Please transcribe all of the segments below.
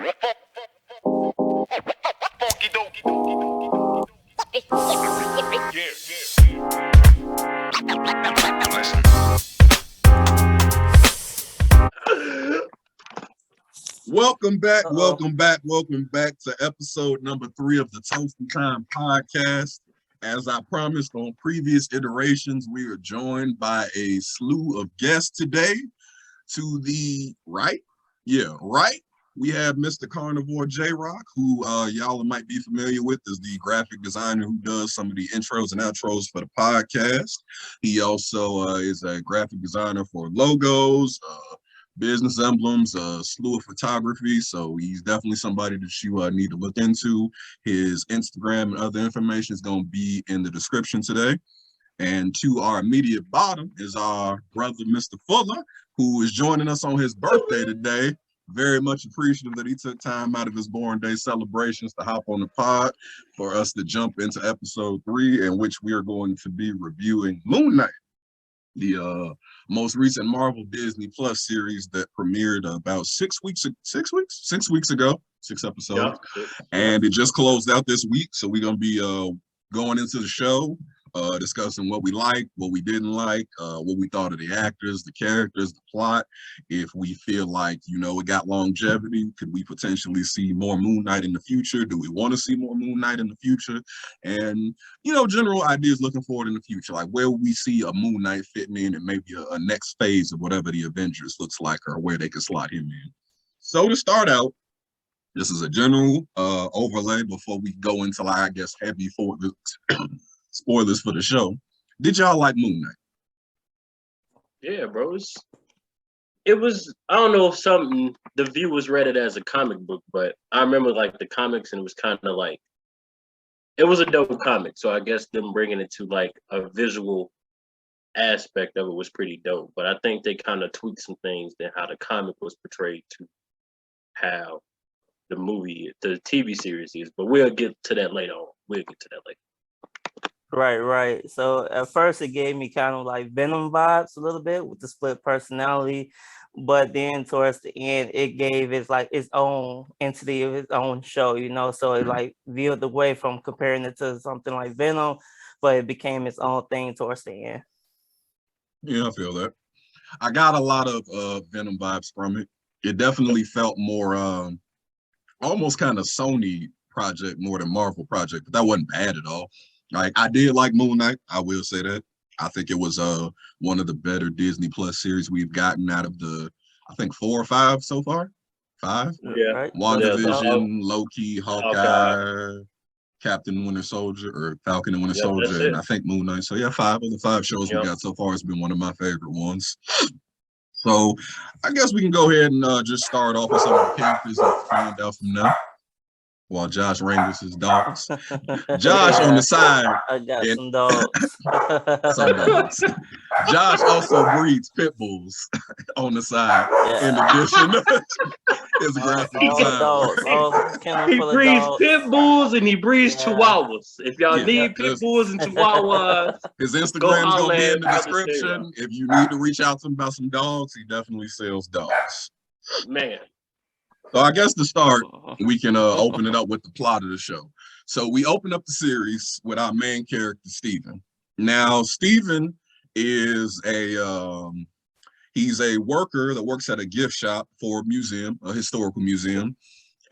Welcome back to episode number 3 of the ToastyTime podcast. As I promised on previous iterations, we are joined by a slew of guests today. To the right, we have Mr. Carnivore JRock, who y'all might be familiar with as the graphic designer who does some of the intros and outros for the podcast. He also is a graphic designer for logos, business emblems, a slew of photography. So he's definitely somebody that you need to look into. His Instagram and other information is going to be in the description today. And to our immediate bottom is our brother, Mr. Fuller, who is joining us on his birthday today. Very much appreciative that he took time out of his born day celebrations to hop on the pod for us to jump into episode 3, in which we are going to be reviewing Moon Knight, the most recent Marvel Disney Plus series that premiered about 6 weeks ago, 6 episodes. Yeah. And it just closed out this week. So we're going to be going into the show, discussing what we liked, what we didn't like, what we thought of the actors, the characters, the plot. If we feel like, it got longevity, could we potentially see more Moon Knight in the future? Do we want to see more Moon Knight in the future? And, general ideas looking forward in the future, like where we see a Moon Knight fitting in and maybe a next phase of whatever the Avengers looks like or where they can slot him in. So to start out, this is a general overlay before we go into, heavy spoilers for the show. Did y'all like Moon Knight? Yeah, bro. It was, I don't know if the viewers read it as a comic book, but I remember the comics, and it was kind of it was a dope comic. So I guess them bringing it to a visual aspect of it was pretty dope. But I think they kind of tweaked some things than how the comic was portrayed to how the TV series is. But we'll get to that later on. Right. So at first it gave me kind of like Venom vibes a little bit with the split personality, but then towards the end it gave its own entity of its own show, so it veered away from comparing it to something like Venom, but it became its own thing towards the end. Yeah, I feel that. I got a lot of Venom vibes from it. It definitely felt more almost kind of Sony project more than Marvel project, but that wasn't bad at all. I did like Moon Knight. I will say that. I think it was one of the better Disney Plus series we've gotten out of the, I think 4 or 5 so far. 5? Yeah. Right. WandaVision, Loki, Hawkeye, Captain Winter Soldier, or Falcon and Winter Soldier, and I think Moon Knight. So yeah, 5 of the 5 shows we got so far has been one of my favorite ones. So I guess we can go ahead and just start off with some of the characters and find out from now. While Josh wrangles his dogs. Josh on the side. I got some dogs. Some dogs. Josh also breeds pit bulls on the side. Yeah. In addition, his graphic design. He breeds pit bulls and he breeds chihuahuas. If y'all need pit bulls and chihuahuas, his Instagram's gonna be in the description. If you need to reach out to him about some dogs, he definitely sells dogs. Man. So I guess to start, we can open it up with the plot of the show. So we open up the series with our main character, Steven. Now, Steven is he's a worker that works at a gift shop for a museum, a historical museum.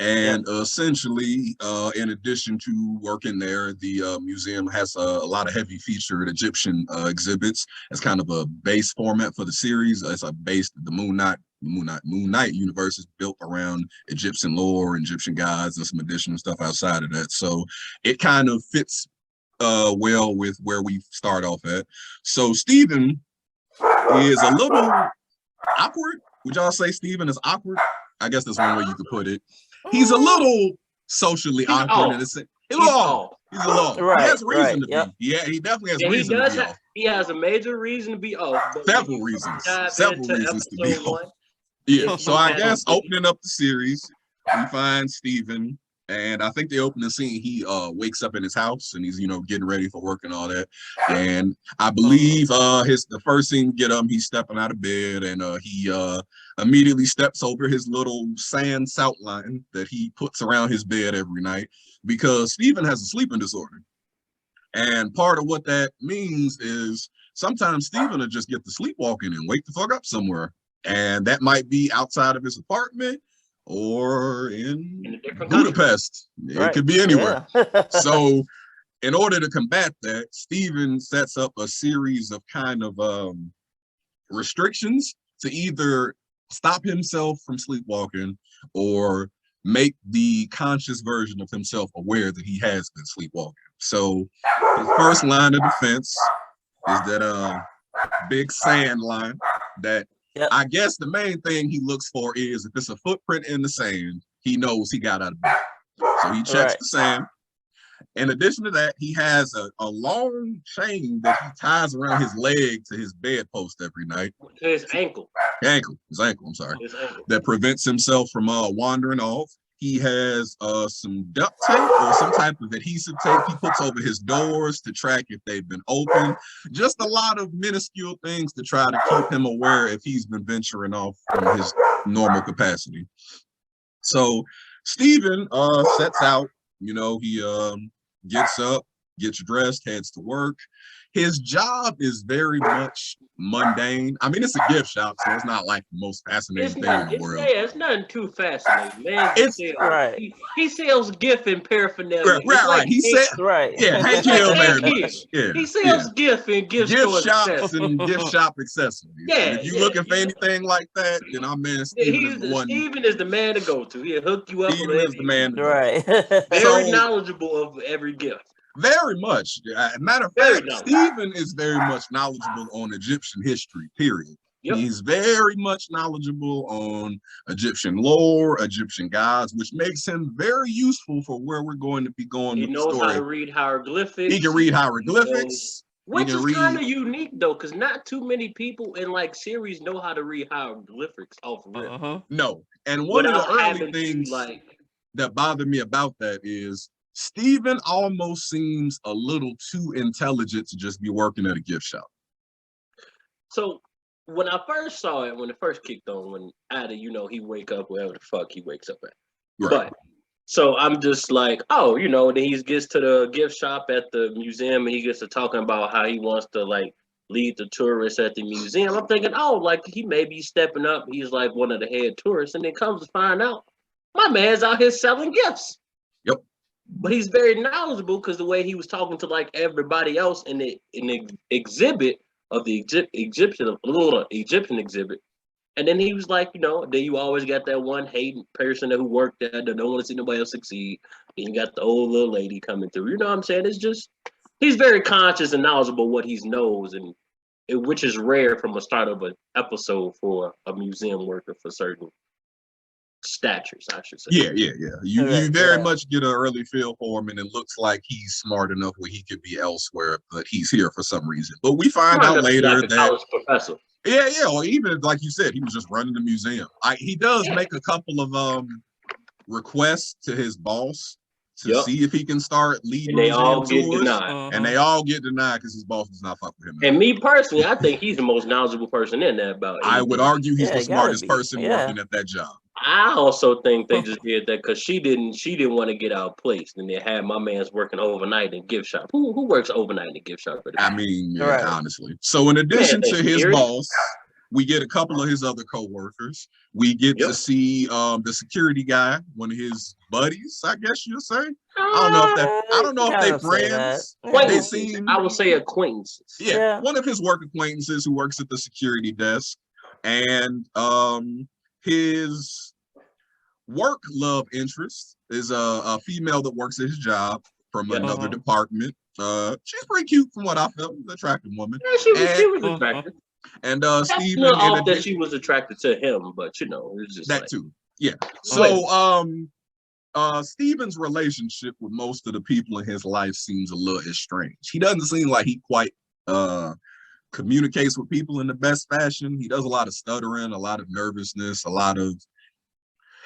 And essentially, in addition to working there, the museum has a lot of heavy featured Egyptian exhibits. It's kind of a base format for the series. It's the Moon Knight universe is built around Egyptian lore, Egyptian gods, and some additional stuff outside of that. So it kind of fits well with where we start off at. So Steven is a little awkward. Would y'all say Steven is awkward? I guess that's one way you could put it. He's a little socially awkward. He's a little off. Right, he has reason to be. Yeah, he definitely has reason to be off. He has a major reason to be off. Several reasons to be off. Yeah, so I guess opening up the series, we find Steven And I think the opening scene, he wakes up in his house and he's, getting ready for work and all that. And I believe the first scene get him, he's stepping out of bed and he immediately steps over his little sand salt line that he puts around his bed every night because Steven has a sleeping disorder. And part of what that means is sometimes Steven will just get to sleepwalking and wake the fuck up somewhere. And that might be outside of his apartment or in Budapest. It could be anywhere. Yeah. So in order to combat that, Steven sets up a series of kind of restrictions to either stop himself from sleepwalking or make the conscious version of himself aware that he has been sleepwalking. So his first line of defense is that big sand line that I guess the main thing he looks for is if it's a footprint in the sand, he knows he got out of bed. So he checks the sand. In addition to that, he has a long chain that he ties around his leg to his bedpost every night. His ankle. His ankle, I'm sorry. That prevents himself from wandering off. He has some duct tape or some type of adhesive tape he puts over his doors to track if they've been open. Just a lot of minuscule things to try to keep him aware if he's been venturing off from his normal capacity. So Steven sets out, he gets up, gets dressed, heads to work. His job is very much mundane. I mean, it's a gift shop, so it's not like the most fascinating thing in the world. Yeah, it's nothing too fascinating, man. He sells gift and paraphernalia. Right. He said, yeah, Hank Hill very much. Yeah, he sells gift and gift shops and gift shop accessories. Yeah, and if you're looking for anything like that, then our man Steven is the one. Steven is the man to go to. He'll hook you up. Steven is the man. Very knowledgeable of every gift. Very much. Matter of fact, Steven is very much knowledgeable on Egyptian history, period. Yep. He's very much knowledgeable on Egyptian lore, Egyptian gods, which makes him very useful for where we're going to be going with the story. He knows how to read hieroglyphics. He can read hieroglyphics. Which is kind of unique, though, because not too many people in, series know how to read hieroglyphics off of it. No. And one of the early things that bothered me about that is Steven almost seems a little too intelligent to just be working at a gift shop. So when I first saw it, when it first kicked on, when he wake up wherever the fuck he wakes up at. Right. But so I'm just like, then he gets to the gift shop at the museum and he gets to talking about how he wants to lead the tourists at the museum. I'm thinking, he may be stepping up. He's like one of the head tourists, and then comes to find out my man's out here selling gifts. Yep. But he's very knowledgeable because the way he was talking to everybody else in the exhibit of the Egyptian exhibit, and then he was like, then you always got that one hating person who worked there that don't want to see nobody else succeed. Then you got the old little lady coming through. You know what I'm saying? It's just he's very conscious and knowledgeable what he knows, and which is rare from the start of an episode for a museum worker for certain statures, I should say. Yeah. You very much get an early feel for him, and it looks like he's smart enough where he could be elsewhere, but he's here for some reason. But we find out later that college professor. Yeah, or even like you said, he was just running the museum. He does make a couple of requests to his boss to see if he can start leading. And they all get denied. And they all get denied because his boss does not fuck with him. And me personally, I think he's the most knowledgeable person in that about. I would argue he's the smartest person working at that job. I also think they just did that because she didn't want to get outplaced, and they had my man's working overnight in gift shop. Who works overnight in a gift shop? I mean, honestly. So in addition to his boss, we get a couple of his other co-workers. We get to see the security guy, one of his buddies, I guess you'll say. I don't know if they're friends. They seem, I would say acquaintances. Yeah, one of his work acquaintances who works at the security desk, and his work love interest is a female that works at his job from another department. She's pretty cute from what I felt. An attractive woman. Yeah, she was attractive. And Steven, that she was attracted to him, but it's just that too. Yeah. So Steven's relationship with most of the people in his life seems a little estranged. He doesn't seem like he quite communicates with people in the best fashion. He does a lot of stuttering, a lot of nervousness,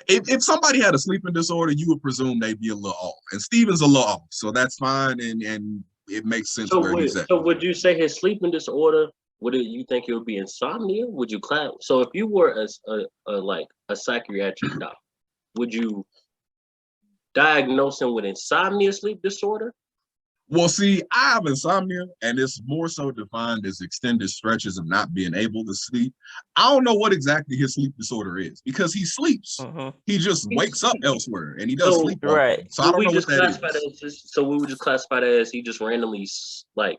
if somebody had a sleeping disorder, you would presume they'd be a little off. And Steven's a little off, so that's fine, and it makes sense where he's at. So would you say his sleeping disorder? You think it would be insomnia? Would you clap? So if you were a psychiatric doctor, would you diagnose him with insomnia, sleep disorder? Well, see, I have insomnia, and it's more so defined as extended stretches of not being able to sleep. I don't know what exactly his sleep disorder is because he sleeps. He just wakes up elsewhere, and he does sleep. Right. So I don't know what that is. So we would just classify that as he just randomly like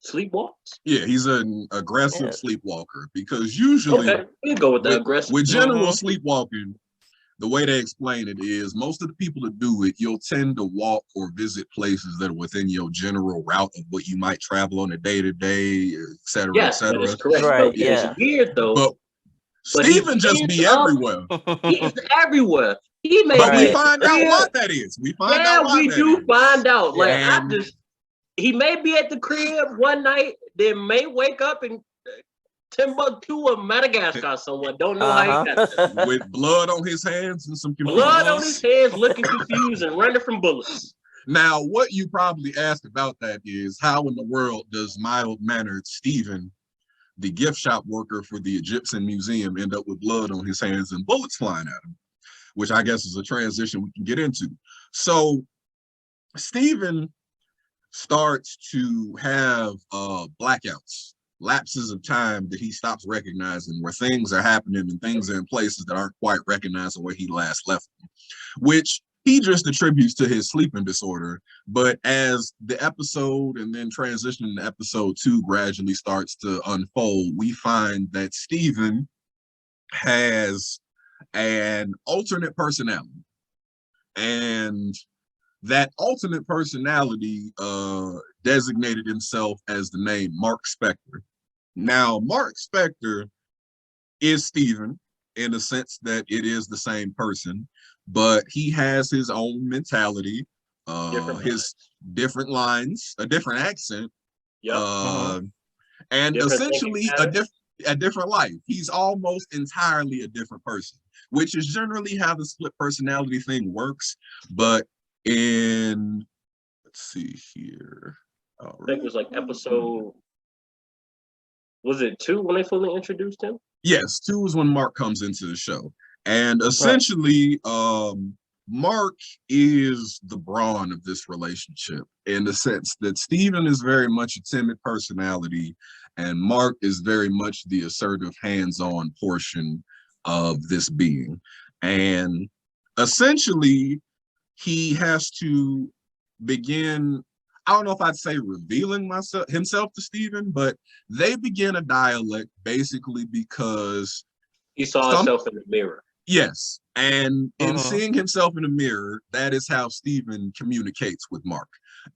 sleepwalks? Yeah, he's an aggressive sleepwalker because usually we go with that aggressive. With general sleepwalking, the way they explain it is most of the people that do it, you'll tend to walk or visit places that are within your general route of what you might travel on a day-to-day, et cetera, et cetera. That is correct. Right, It's weird though. But Steven just be everywhere. He's everywhere. He may but we find out what that is. We find out what we that do is. find out. Like he may be at the crib one night, then may wake up in Timbuktu or Madagascar somewhere. Don't know how he got there. With blood on his hands and some blood on his hands, looking confused and running from bullets. Now, what you probably asked about that is how in the world does mild-mannered Steven, the gift shop worker for the Egyptian Museum, end up with blood on his hands and bullets flying at him? Which I guess is a transition we can get into. So Steven starts to have blackouts, lapses of time that he stops recognizing, where things are happening and things are in places that aren't quite recognizing where he last left them, which he just attributes to his sleeping disorder. But as the episode and then transitioning to episode 2 gradually starts to unfold, we find that Steven has an alternate personality, and that alternate personality designated himself as the name Mark Spector. Now, Mark Spector is Steven in the sense that it is the same person, but he has his own mentality, his different lines, a different accent, and different essentially a different life. He's almost entirely a different person, which is generally how the split personality thing works. But let's see here. I think it was like episode, was it 2 when they fully introduced him? Yes, 2 is when Mark comes into the show. And essentially, Mark is the brawn of this relationship in the sense that Steven is very much a timid personality, and Mark is very much the assertive, hands-on portion of this being. And essentially, he has to begin, I don't know if I'd say revealing himself to Steven, but they begin a dialect basically because he saw himself in the mirror. Yes, and in seeing himself in the mirror, that is how Steven communicates with Mark.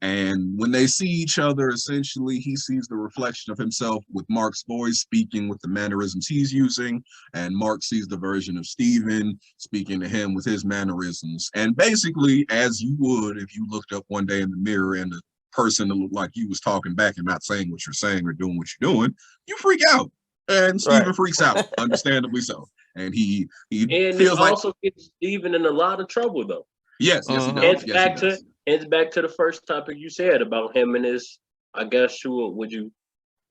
And when they see each other, essentially, he sees the reflection of himself with Mark's voice speaking with the mannerisms he's using, and Mark sees the version of Steven speaking to him with his mannerisms. And basically, as you would if you looked up one day in the mirror and the person that looked like you was talking back and not saying what you're saying or doing what you're doing, you freak out. And Steven freaks out, understandably so. And he feels like also gets Steven in a lot of trouble though. Yes, he does. It's back to the first topic you said about him and his, I guess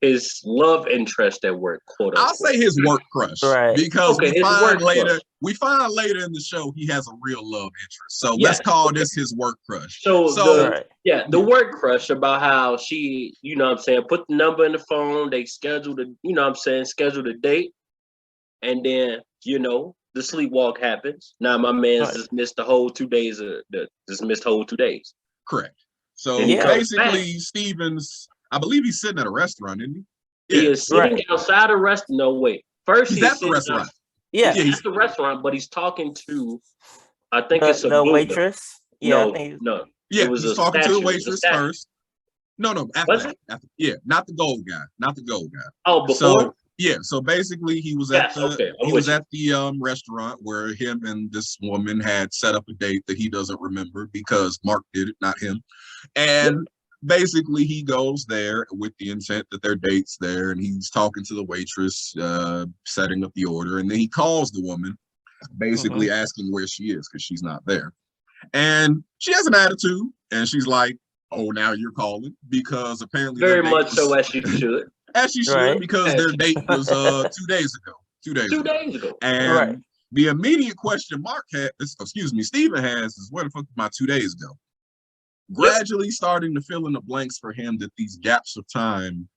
his love interest at work, quote unquote. I'll say his work crush, right? Because we find later in the show he has a real love interest. So let's call this his work crush. So the work crush about how she, put the number in the phone, they scheduled scheduled a date, and then the sleepwalk happens. Now my man's just missed the whole 2 days Correct. So basically Steven's, I believe he's sitting at a restaurant, isn't he? He is sitting outside a restaurant. No, wait. First he's at the restaurant. He's at the restaurant, but he's talking to, I think it's a waitress. No. Yeah, he's talking to the waitress first. No, after that. Not the gold guy. Oh, before? So basically he was at the restaurant where him and this woman had set up a date that he doesn't remember because Mark did it, not him. And basically he goes there with the intent that their date's there, and he's talking to the waitress, setting up the order, and then he calls the woman basically asking where she is because she's not there. And she has an attitude, and she's like, "Oh, now you're calling," because apparently very much so, as she should. As she should, Right. because their date was 2 days ago. 2 days. 2 days ago. And Right. the immediate question Steven has is, where the fuck was my 2 days ago? Gradually starting to fill in the blanks for him that these gaps of time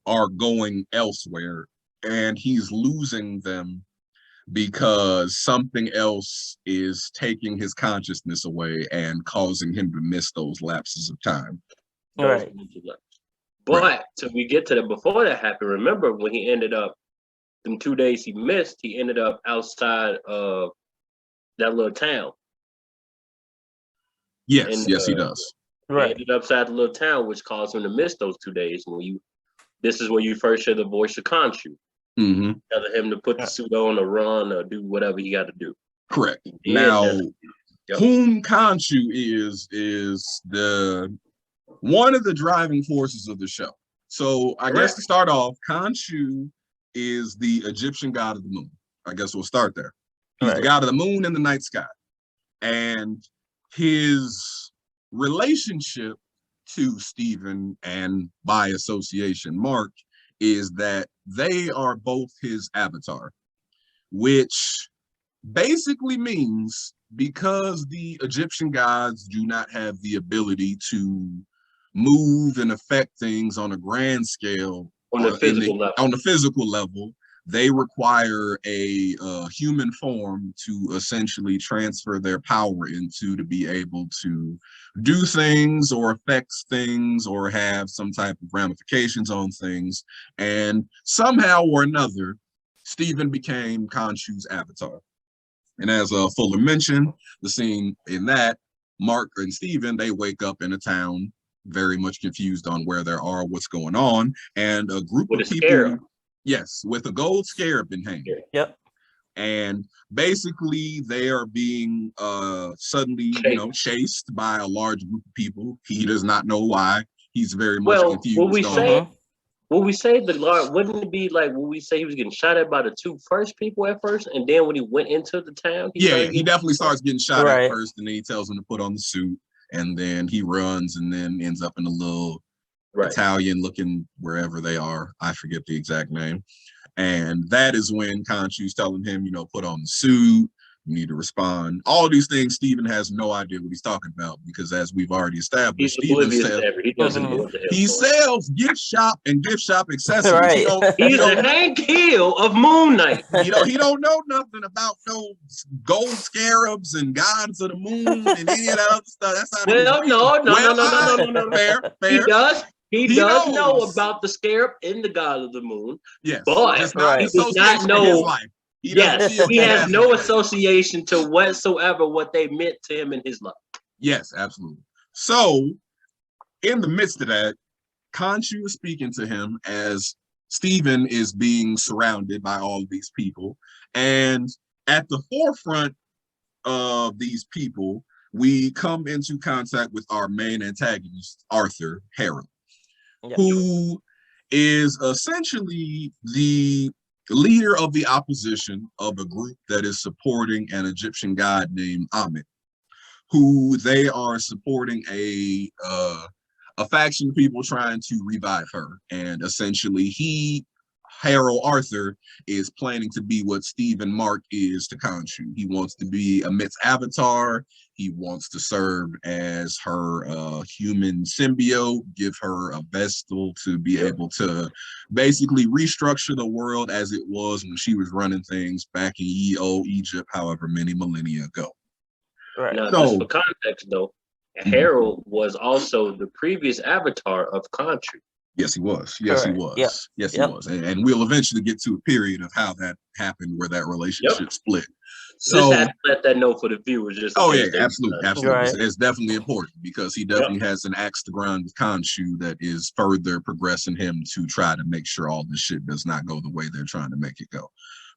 are going elsewhere, and he's losing them because something else is taking his consciousness away and causing him to miss those lapses of time. Right. But till we get to that, before that happened, remember when he ended up, them 2 days he missed, he ended up outside of that little town. Yes, And, yes, he does. He Right. ended up outside the little town, which caused him to miss those 2 days. This is when you first hear the voice of Khonshu, telling him to put the suit on or run or do whatever he got to do. Correct. Yeah, Now, yep. whom Khonshu is the one of the driving forces of the show. So I guess to start off, Khonshu is the Egyptian god of the moon. I guess we'll start there. He's the god of the moon and the night sky. And his relationship to Stephen, and by association Mark, is that they are both his avatar, which basically means because the Egyptian gods do not have the ability to move and affect things on a grand scale, on the physical level, they require a human form to essentially transfer their power into, to be able to do things or affect things or have some type of ramifications on things. And somehow or another, Stephen became Khonshu's avatar. And as Fuller mentioned, the scene in that, Mark and Stephen, they wake up in a town very much confused on where they are, what's going on, and a group of people, scarab. Yes, with a gold scarab in hand. Yep. And basically they are being suddenly, chased by a large group of people. He does not know why. He's very much confused. Will we say the Lord, wouldn't it be like, will we say he was getting shot at by the 2 first people at first, and then when he went into the town, he definitely starts getting shot at first, and then he tells him to put on the suit, and then he runs and then ends up in a little Italian looking wherever they are. I forget the exact name. And that is when Khonshu's telling him, put on the suit, you need to respond. All these things, Stephen has no idea what he's talking about, because as we've already established, he sells gift shop and gift shop accessories. Right. He's the Hank Hill of Moon Knight. He don't know nothing about no gold scarabs and gods of the moon and any of that other stuff. That's how no. Fair. He does know about the scarab and the god of the moon. Yes, but just not he does not know his life. He has no association to whatsoever what they meant to him in his life. Yes, absolutely. So, in the midst of that, Khonshu is speaking to him as Stephen is being surrounded by all of these people. And at the forefront of these people, we come into contact with our main antagonist, Arthur Harrow, who is essentially the leader of the opposition of a group that is supporting an Egyptian god named Amit, who they are supporting a faction of people trying to revive her. And essentially Harold Arthur is planning to be what Stephen Mark is to Khonshu. He wants to be Amit's avatar. He wants to serve as her human symbiote, give her a vessel to be able to basically restructure the world as it was when she was running things back in ye old Egypt, however many millennia ago. Right. Now, just for context, though, Harold was also the previous avatar of Khonshu. Yes, he was. Yes, he was. Yep. Yes, he was. And we'll eventually get to a period of how that happened, where that relationship split. So just have to let that know for the viewers. Absolutely. Right. It's definitely important, because he definitely has an axe to grind with Khonshu that is further progressing him to try to make sure all this shit does not go the way they're trying to make it go.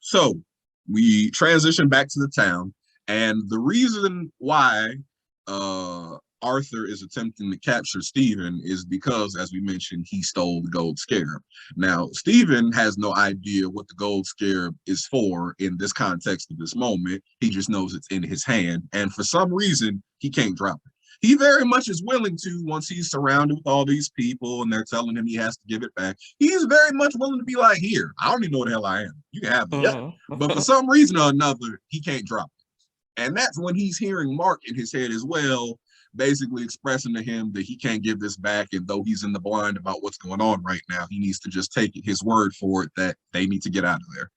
So we transition back to the town, and the reason why Arthur is attempting to capture Steven is because, as we mentioned, he stole the gold scarab. Now, Steven has no idea what the gold scarab is for in this context of this moment. He just knows it's in his hand. And for some reason, he can't drop it. He very much is willing to, once he's surrounded with all these people and they're telling him he has to give it back, he's very much willing to be like, here, I don't even know what the hell I am. You can have it. But for some reason or another, he can't drop it. And that's when he's hearing Mark in his head as well, basically expressing to him that he can't give this back. And though he's in the blind about what's going on right now, he needs to just take his word for it that they need to get out of there.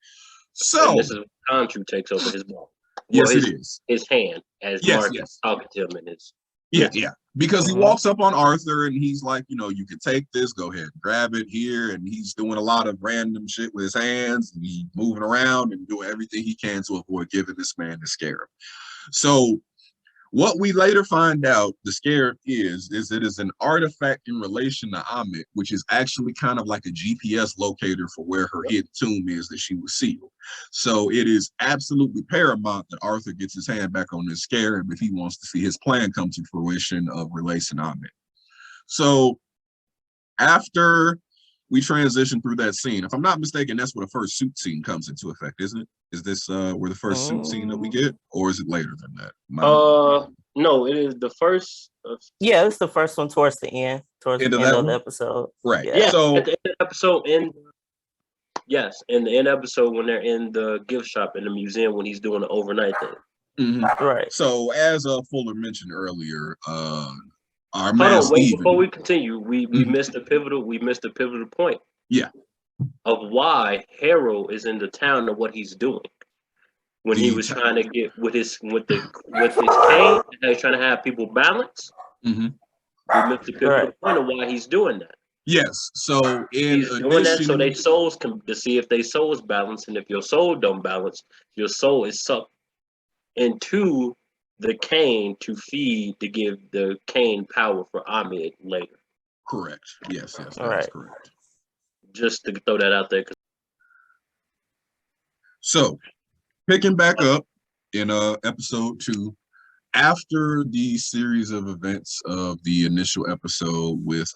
So and this is when Khonshu takes over his ball. Yes, it is. His hand as Mark is talking to him in his. Yeah. Because he walks up on Arthur and he's like, you know, you can take this, go ahead, grab it here. And he's doing a lot of random shit with his hands and he's moving around and doing everything he can to avoid giving this man the scarab. So what we later find out the scarab is it is an artifact in relation to Amit, which is actually kind of like a GPS locator for where her hidden tomb is that she was sealed. So it is absolutely paramount that Arthur gets his hand back on this scarab if he wants to see his plan come to fruition of releasing Amit. So after we transition through that scene, if I'm not mistaken, that's where the first suit scene comes into effect, isn't it? Is this where the first suit scene that we get, or is it later than that? No, it is the first. Yeah, it's the first one towards the end, towards the end of the episode. Right. Yeah. So at the end of the episode, in the end episode when they're in the gift shop in the museum when he's doing the overnight thing. Right. So as Fuller mentioned earlier, our man Steven, before we continue, we missed the pivotal point. Yeah. Of why Harold is in the town and what he's doing. When he was trying to get with his cane, and he's trying to have people balance. We missed the pivotal point of why he's doing that. Yes. So he's doing that so their souls can to see if their soul is balanced, and if your soul don't balance, your soul is sucked into the cane to feed to give the cane power for Ahmed later. Correct. Yes, that's correct. Just to throw that out there. So, picking back up in episode 2, after the series of events of the initial episode with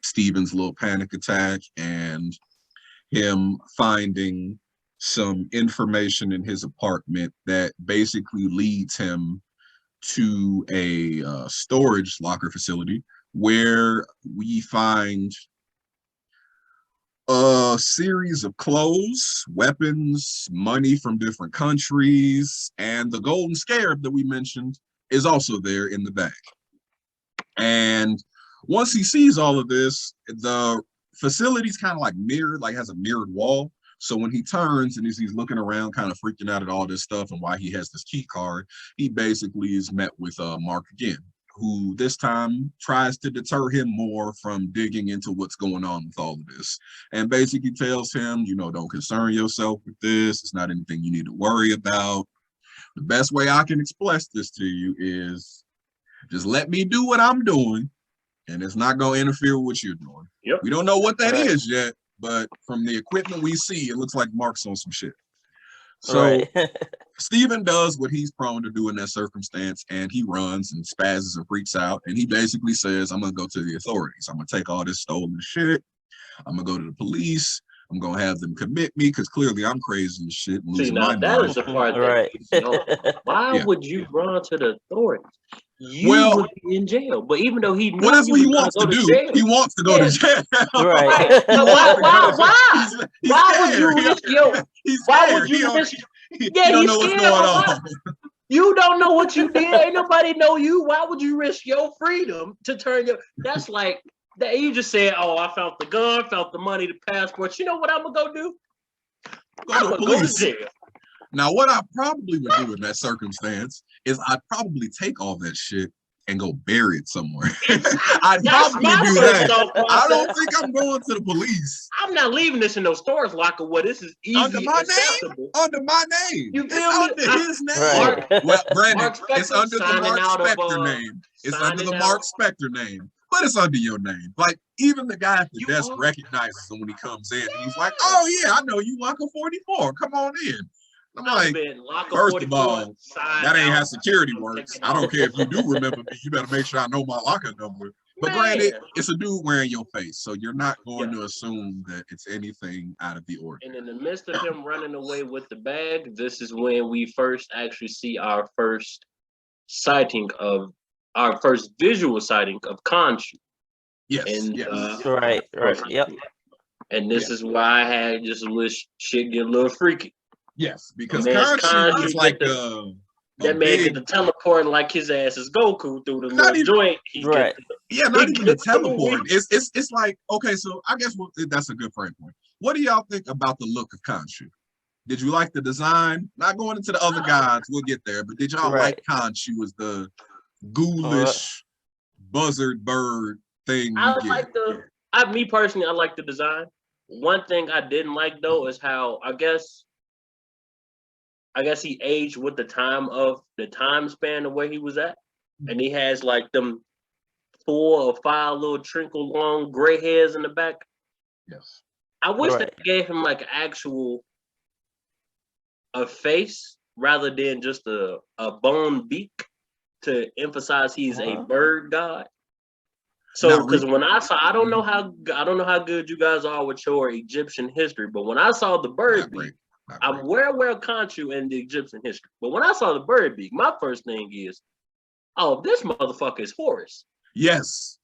Steven's little panic attack and him finding some information in his apartment that basically leads him to a storage locker facility where we find a series of clothes, weapons, money from different countries, and the golden scarab that we mentioned is also there in the bag. And once he sees all of this, the facility's kind of like mirrored, like has a mirrored wall. So when he turns and he's looking around, kind of freaking out at all this stuff and why he has this key card, he basically is met with Mark again, who this time tries to deter him more from digging into what's going on with all of this. And basically tells him, you know, don't concern yourself with this. It's not anything you need to worry about. The best way I can express this to you is just let me do what I'm doing, and it's not going to interfere with what you're doing. Yep. We don't know what that is yet, but from the equipment we see, it looks like Mark's on some shit. So Steven does what he's prone to do in that circumstance, and he runs and spazzes and freaks out. And he basically says, I'm going to go to the authorities. I'm going to take all this stolen shit. I'm going to go to the police. I'm going to have them commit me because clearly I'm crazy as shit. See, now that is the part that why would you run to the authorities? You would be in jail. But even though he knows that's what he wants to do. Jail, he wants to go to jail. Right. Why would you risk your why would you risk you don't know what's going on. You don't know what you did. Ain't nobody know you. Why would you risk your freedom to turn your that's like that you just said, oh, I found the gun, found the money, the passport. You know what I'm gonna go do? Go to the police. Now, what I probably would do in that circumstance is I'd probably take all that shit and go bury it somewhere. I'd probably do that. I don't think I'm going to the police. I'm not leaving this in no storage locker where this is easy under my accessible. Name. Under my name. You feel it's me? Under his name. Right. Well, Brandon, it's under the Mark Spector Spector name. It's under the Mark Spector name. But it's under your name. Like, even the guy at the desk recognizes him when he comes in. And he's like, oh, yeah, I know you, Uncle 44. Come on in. I'm like, first of all, that ain't how security works. I don't care if you do remember me. You better make sure I know my locker number. But granted, it's a dude wearing your face, so you're not going to assume that it's anything out of the ordinary. And in the midst of him running away with the bag, this is when we first actually see our first visual sighting of Khonshu. Yes. And, yes. Right. Yep. And this is why I had just a little shit get a little freaky. Yes, because Khonshu is like that man get the teleporting like his ass is Goku through the little joint. Right. Not even the teleporting. It's like, okay, so I guess that's a good frame point. What do y'all think about the look of Khonshu? Did you like the design? Not going into the other gods, we'll get there, but did y'all like Khonshu as the ghoulish buzzard bird thing? Me personally, I like the design. One thing I didn't like though is how I guess he aged with the time span of where he was at. And he has like them 4 or 5 little trinkle long gray hairs in the back. Yes. I wish that they gave him like a face rather than just a bone beak to emphasize he's a bird god. So, because when I don't know how good you guys are with your Egyptian history, but when I saw the bird beak, I'm well Khonshu in the Egyptian history. But when I saw the bird beak, my first thing is, oh, this motherfucker is Horus. Yes.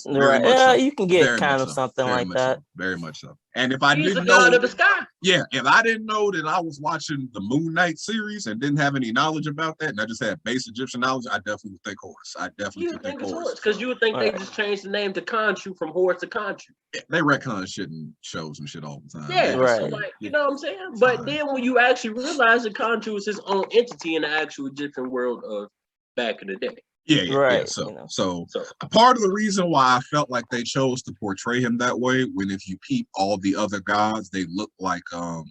Right. Yeah, you can get kind of something like that. Very much so. And if I didn't know, of the sky. Yeah, if I didn't know that I was watching the Moon Knight series and didn't have any knowledge about that, and I just had base Egyptian knowledge, I definitely would think Horus. I definitely would think Horus. Because you would think they just changed the name to Khonshu from Horus to Khonshu. Yeah, they retcon shit in shows and shit all the time. Yeah, right. So you know what I'm saying? But then when you actually realize that Khonshu is his own entity in the actual Egyptian world of back in the day. Yeah. So a part of the reason why I felt like they chose to portray him that way, when if you peep all the other gods, they look like well,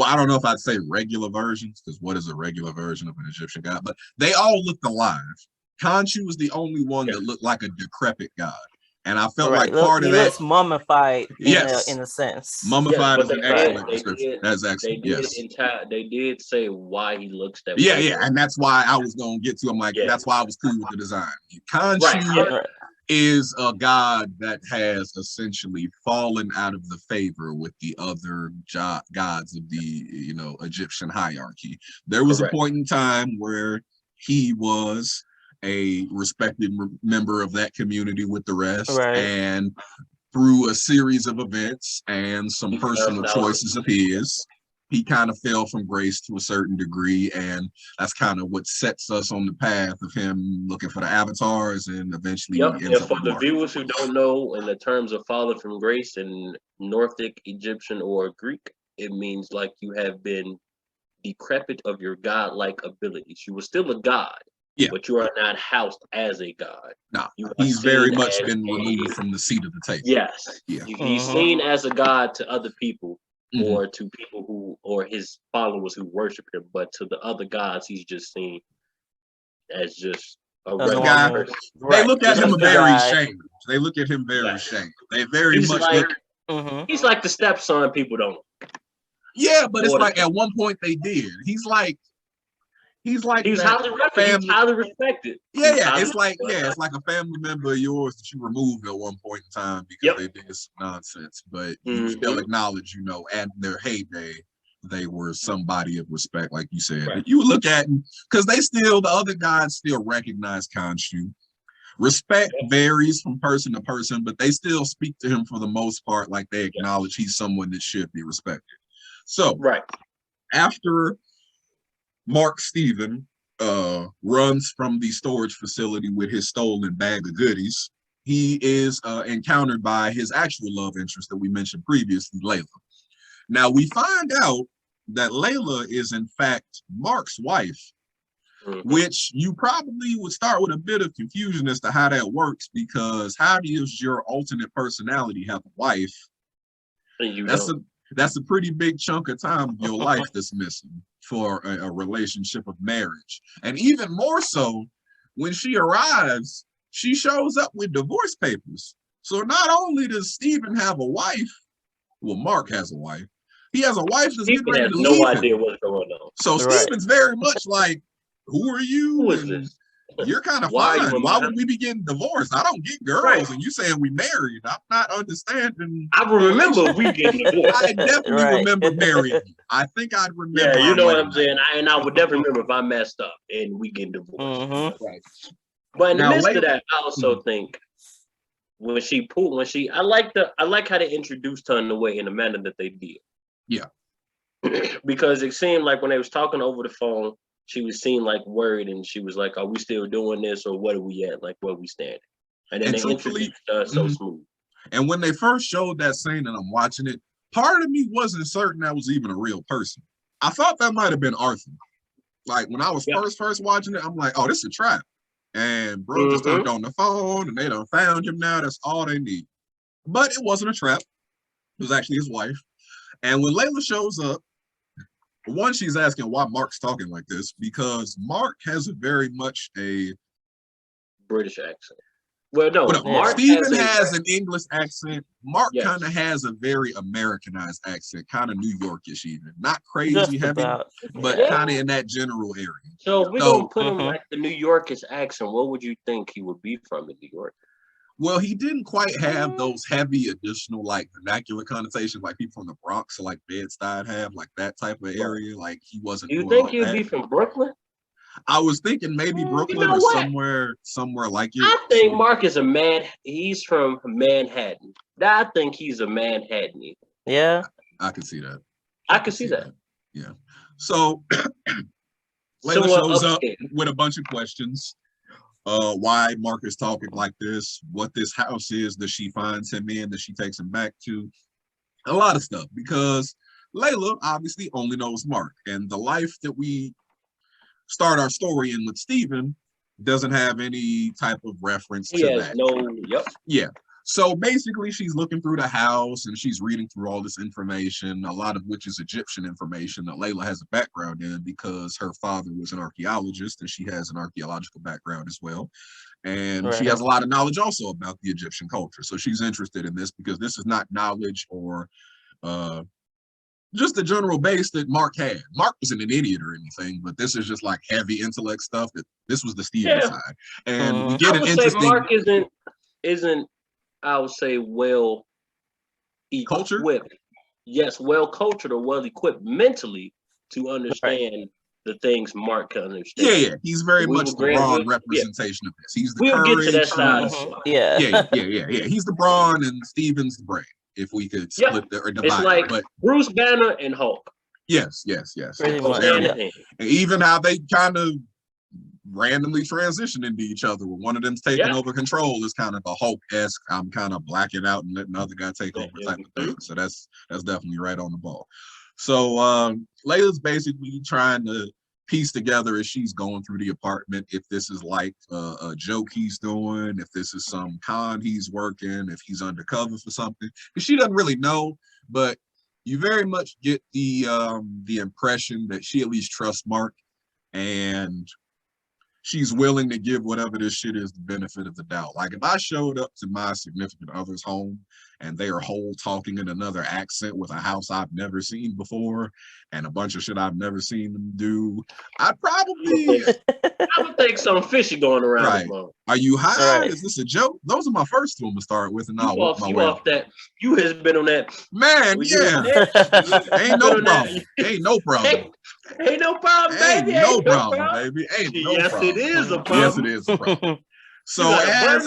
I don't know if I'd say regular versions, because what is a regular version of an Egyptian god? But they all looked alive. Khonshu was the only one that looked like a decrepit god. And I felt like part of that looks mummified in a sense. Mummified is an excellent description. That's excellent. They did say why he looks that way. Yeah, and that's why I was gonna get to. I'm like, that's why I was cool with the design. Khonshu is a god that has essentially fallen out of the favor with the other gods of the Egyptian hierarchy. There was a point in time where he was a respected member of that community with the rest, and through a series of events and some personal choices of his, he kind of fell from grace to a certain degree, and that's kind of what sets us on the path of him looking for the avatars and eventually and for the viewers who don't know, in the terms of fallen from grace in Nordic, Egyptian, or Greek, it means like you have been decrepit of your godlike abilities. You were still a god, but you are not housed as a god. No, he's very much been removed from the seat of the table. Yes. He's seen as a god to other people, or to people or his followers who worship him, but to the other gods, he's just seen as just a guy. They look at him very shamed. They look at him very shamed. They very much look. He's like the stepson people don't. Yeah, but it's like at one point they did. He's highly respected. It's like a family member of yours that you removed at one point in time because they did some nonsense, but you still acknowledge, at their heyday, they were somebody of respect, like you said. But you look at them because the other gods still recognize Khonshu. Respect varies from person to person, but they still speak to him for the most part like they acknowledge he's someone that should be respected. So after Mark Steven runs from the storage facility with his stolen bag of goodies, he is encountered by his actual love interest that we mentioned previously, Layla. Now we find out that Layla is in fact Mark's wife, which you probably would start with a bit of confusion as to how that works, because how does your alternate personality have a wife? That's a pretty big chunk of time of your life that's missing for a relationship of marriage. And even more so, when she arrives, she shows up with divorce papers. So not only does Stephen have a wife, well, Mark has a wife, He has a wife that's getting Stephen ready has to no leave idea him. what's going on. So Right. Steven's very much like, who are you? Who is And this? you're kind of Why are you fine. in Why my would we be getting divorced? I don't get girls, Right. and you saying we married. I'm not understanding. I remember we getting divorced. I definitely Right. remember marrying you. I think I'd remember. Yeah, you our know what wedding I'm saying? night. And I would definitely remember if I messed up and we getting divorced. Mm-hmm. Right. But in the Now, midst Layla- of that, I also think I like how they introduced her in the way, in the manner that they did. Yeah. Because it seemed like when they was talking over the phone, she was seemed like worried, and she was like, "Are we still doing this, or what are we at? Like, where we standing?" And then And they truthfully, introduced her so smooth. And when they first showed that scene and I'm watching it, part of me wasn't certain that was even a real person. I thought that might have been Arthur. Like when I was first watching it, I'm like, oh, this is a trap. And bro just turned on the phone and they done found him now. That's all they need. But it wasn't a trap. It was actually his wife. And when Layla shows up, one, she's asking why Mark's talking like this, because Mark has a very much a British accent. Well, no, But Mark Steven has an English accent. Mark Yes. kind of has a very Americanized accent, kind of New Yorkish even. Not crazy Just heavy, about. but Yeah. kind of in that general area. So if we're So- gonna put him like the New Yorkish accent, what would you think he would be from in New York? Well, he didn't quite have those heavy additional like vernacular connotations like people from the Bronx or like Bed-Stuy have, like that type of area. Like he wasn't. Do you doing think all he'd that. be from Brooklyn? I was thinking maybe Brooklyn know or what? somewhere like it. I think Mark is he's from Manhattan. I think he's a Manhattan. Yeah. I can see that. I can see that. Yeah. So Layla Somewhat shows up upscale. with a bunch of questions. Why Mark is talking like this, what this house is that she finds him in, that she takes him back to, a lot of stuff, because Layla obviously only knows Mark, and the life that we start our story in with Steven doesn't have any type of reference He to has that. no, yep. Yeah. So basically, she's looking through the house and she's reading through all this information, a lot of which is Egyptian information that Layla has a background in because her father was an archaeologist and she has an archaeological background as well. And she has a lot of knowledge also about the Egyptian culture. So she's interested in this because this is not knowledge or just the general base that Mark had. Mark wasn't an idiot or anything, but this is just like heavy intellect stuff. That this was the Steven side, and we get I an would interesting. say Mark isn't I would say well culture. Yes, well cultured or well equipped mentally to understand the things Mark can understand. Yeah. He's very much the Braun representation of this. He's the We'll get to that courage. side. Yeah. He's the Braun and Steven's the brain. If we could split or divide, it's like but Bruce Banner and Hulk. Yes. Pretty much, And even how they kind of randomly transition into each other. When one of them's taking over control is kind of a Hulk-esque, I'm kind of blacking out and letting the other guy take over type of thing. So that's definitely right on the ball. So Layla's basically trying to piece together as she's going through the apartment if this is like a joke he's doing, if this is some con he's working, if he's undercover for something. Because she doesn't really know, but you very much get the impression that she at least trusts Mark and she's willing to give whatever this shit is the benefit of the doubt. Like if I showed up to my significant other's home and they are whole talking in another accent with a house I've never seen before and a bunch of shit I've never seen them do, I'd probably I would think some fishy going around. Right. Are you high? Is this a joke? Those are my first two I'm gonna start with, and I'll work my way off that. You has been on that, man. Ain't no problem. Ain't no problem. Ain't no problem, baby. Ain't no problem, baby. Ain't no yes, problem. It is a problem. Yes, it is a problem. So as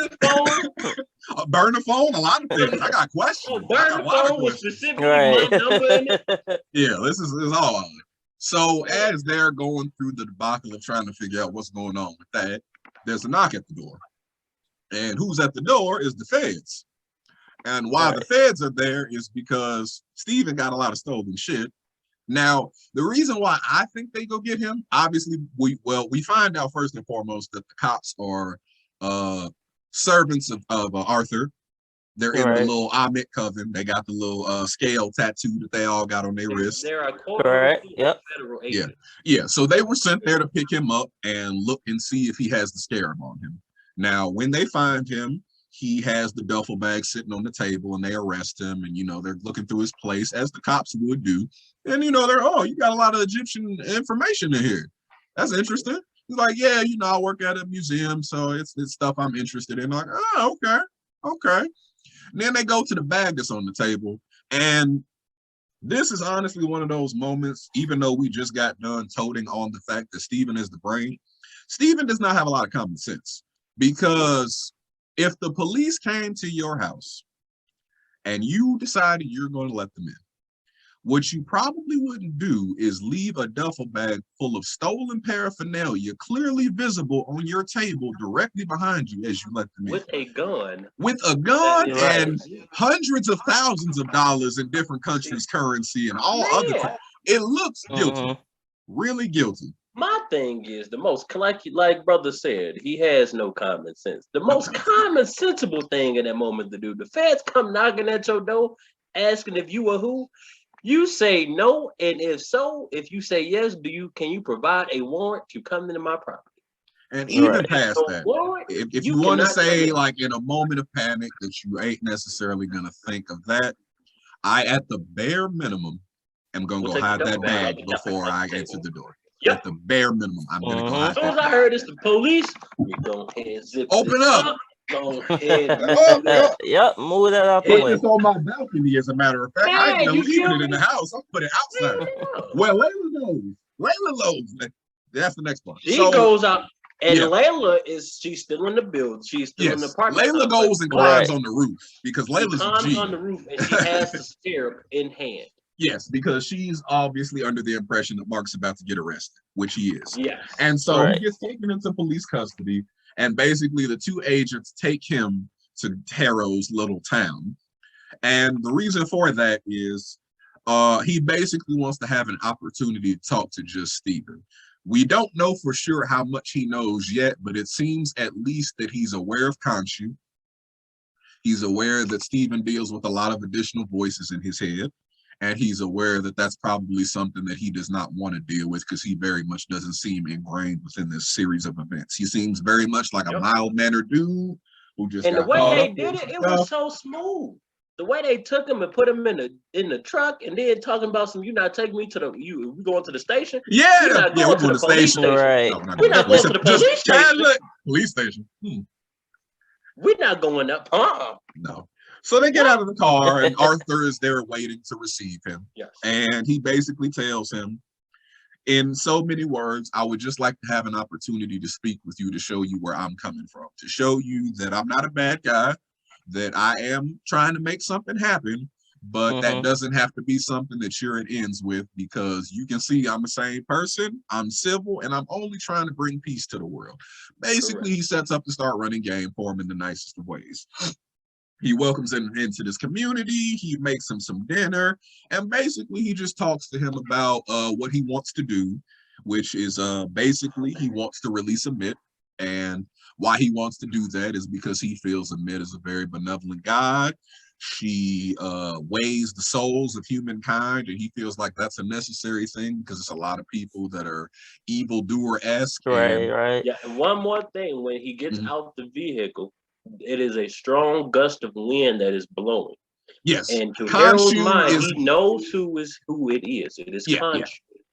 burn the phone, a lot of things. I got questions. Burn the phone with specifically my number in it. Yeah, this is all on it. So as they're going through the debacle of trying to figure out what's going on with that, there's a knock at the door. And who's at the door is the feds. And why the feds are there is because Steven got a lot of stolen shit. Now, the reason why I think they go get him, obviously, we find out first and foremost that the cops are servants of Arthur. They're in the little Amit coven. They got the little scale tattoo that they all got on their wrist. They're a federal agent. Yeah. So they were sent there to pick him up and look and see if he has the scarab on him. Now, when they find him, he has the duffel bag sitting on the table, and they arrest him, and they're looking through his place as the cops would do, and you got a lot of Egyptian information in here. That's interesting. He's like, yeah, I work at a museum, so it's stuff I'm interested in. Like, oh, okay. And then they go to the bag that's on the table, and this is honestly one of those moments, even though we just got done toting on the fact that Steven is the brain, Steven does not have a lot of common sense, because if the police came to your house and you decided you're going to let them in, what you probably wouldn't do is leave a duffel bag full of stolen paraphernalia clearly visible on your table directly behind you as you let them in. With a gun. With a gun Right. and hundreds of thousands of dollars in different countries' currency and all other things. It looks guilty. Really guilty. My thing is the most, like brother said, he has no common sense. The most common sensible thing in that moment to do, the feds come knocking at your door asking if you were who. You say no, and if so, if you say yes, can you provide a warrant to come into my property? And even past that, if you want to say like in a moment of panic that you ain't necessarily gonna think of that, I at the bare minimum am gonna go hide that bag before I enter the door. Yep. At the bare minimum, I'm gonna go hide. As soon as I heard it's the police, we go ahead, zip. Open up. Go ahead. Yep, move that out the way. It's on my balcony, as a matter of fact. I ain't gonna leave it in the house. I'll put it outside. Well, Layla knows. Layla knows. That's the next part. She goes out, and Layla she's still in the build. She's still in the apartment. Layla goes and climbs on the roof because Layla's a G. On the roof, and she has the stirrup in hand. Yes, because she's obviously under the impression that Mark's about to get arrested, which he is. Yes. And so he gets taken into police custody. And basically, the two agents take him to Harrow's little town. And the reason for that is he basically wants to have an opportunity to talk to just Steven. We don't know for sure how much he knows yet, but it seems at least that he's aware of Khonshu. He's aware that Steven deals with a lot of additional voices in his head. And he's aware that that's probably something that he does not want to deal with because he very much doesn't seem ingrained within this series of events. He seems very much like a mild-mannered dude who just the way they did it, it was so smooth. The way they took him and put him in the truck and then talking about you're not taking me to we going to the station? Yeah, we're going to the station. Right. We're not going to the police station. Police station. We're not going up. No. So they get out of the car, and Arthur is there waiting to receive him. Yes. And he basically tells him, in so many words, I would just like to have an opportunity to speak with you to show you where I'm coming from, to show you that I'm not a bad guy, that I am trying to make something happen, but that doesn't have to be something that you're at ends with, because you can see I'm the same person, I'm civil, and I'm only trying to bring peace to the world. Basically, he sets up to start running game for him in the nicest of ways. He welcomes him into this community. He makes him some dinner. And basically, he just talks to him about what he wants to do, which is basically he wants to release Amit. And why he wants to do that is because he feels Amit is a very benevolent God. She weighs the souls of humankind, and he feels like that's a necessary thing because it's a lot of people that are evildoer-esque. Right. Yeah, and one more thing, when he gets out the vehicle, it is a strong gust of wind that is blowing. Yes. And to Harold's mind, he knows who it is. It is Khonshu.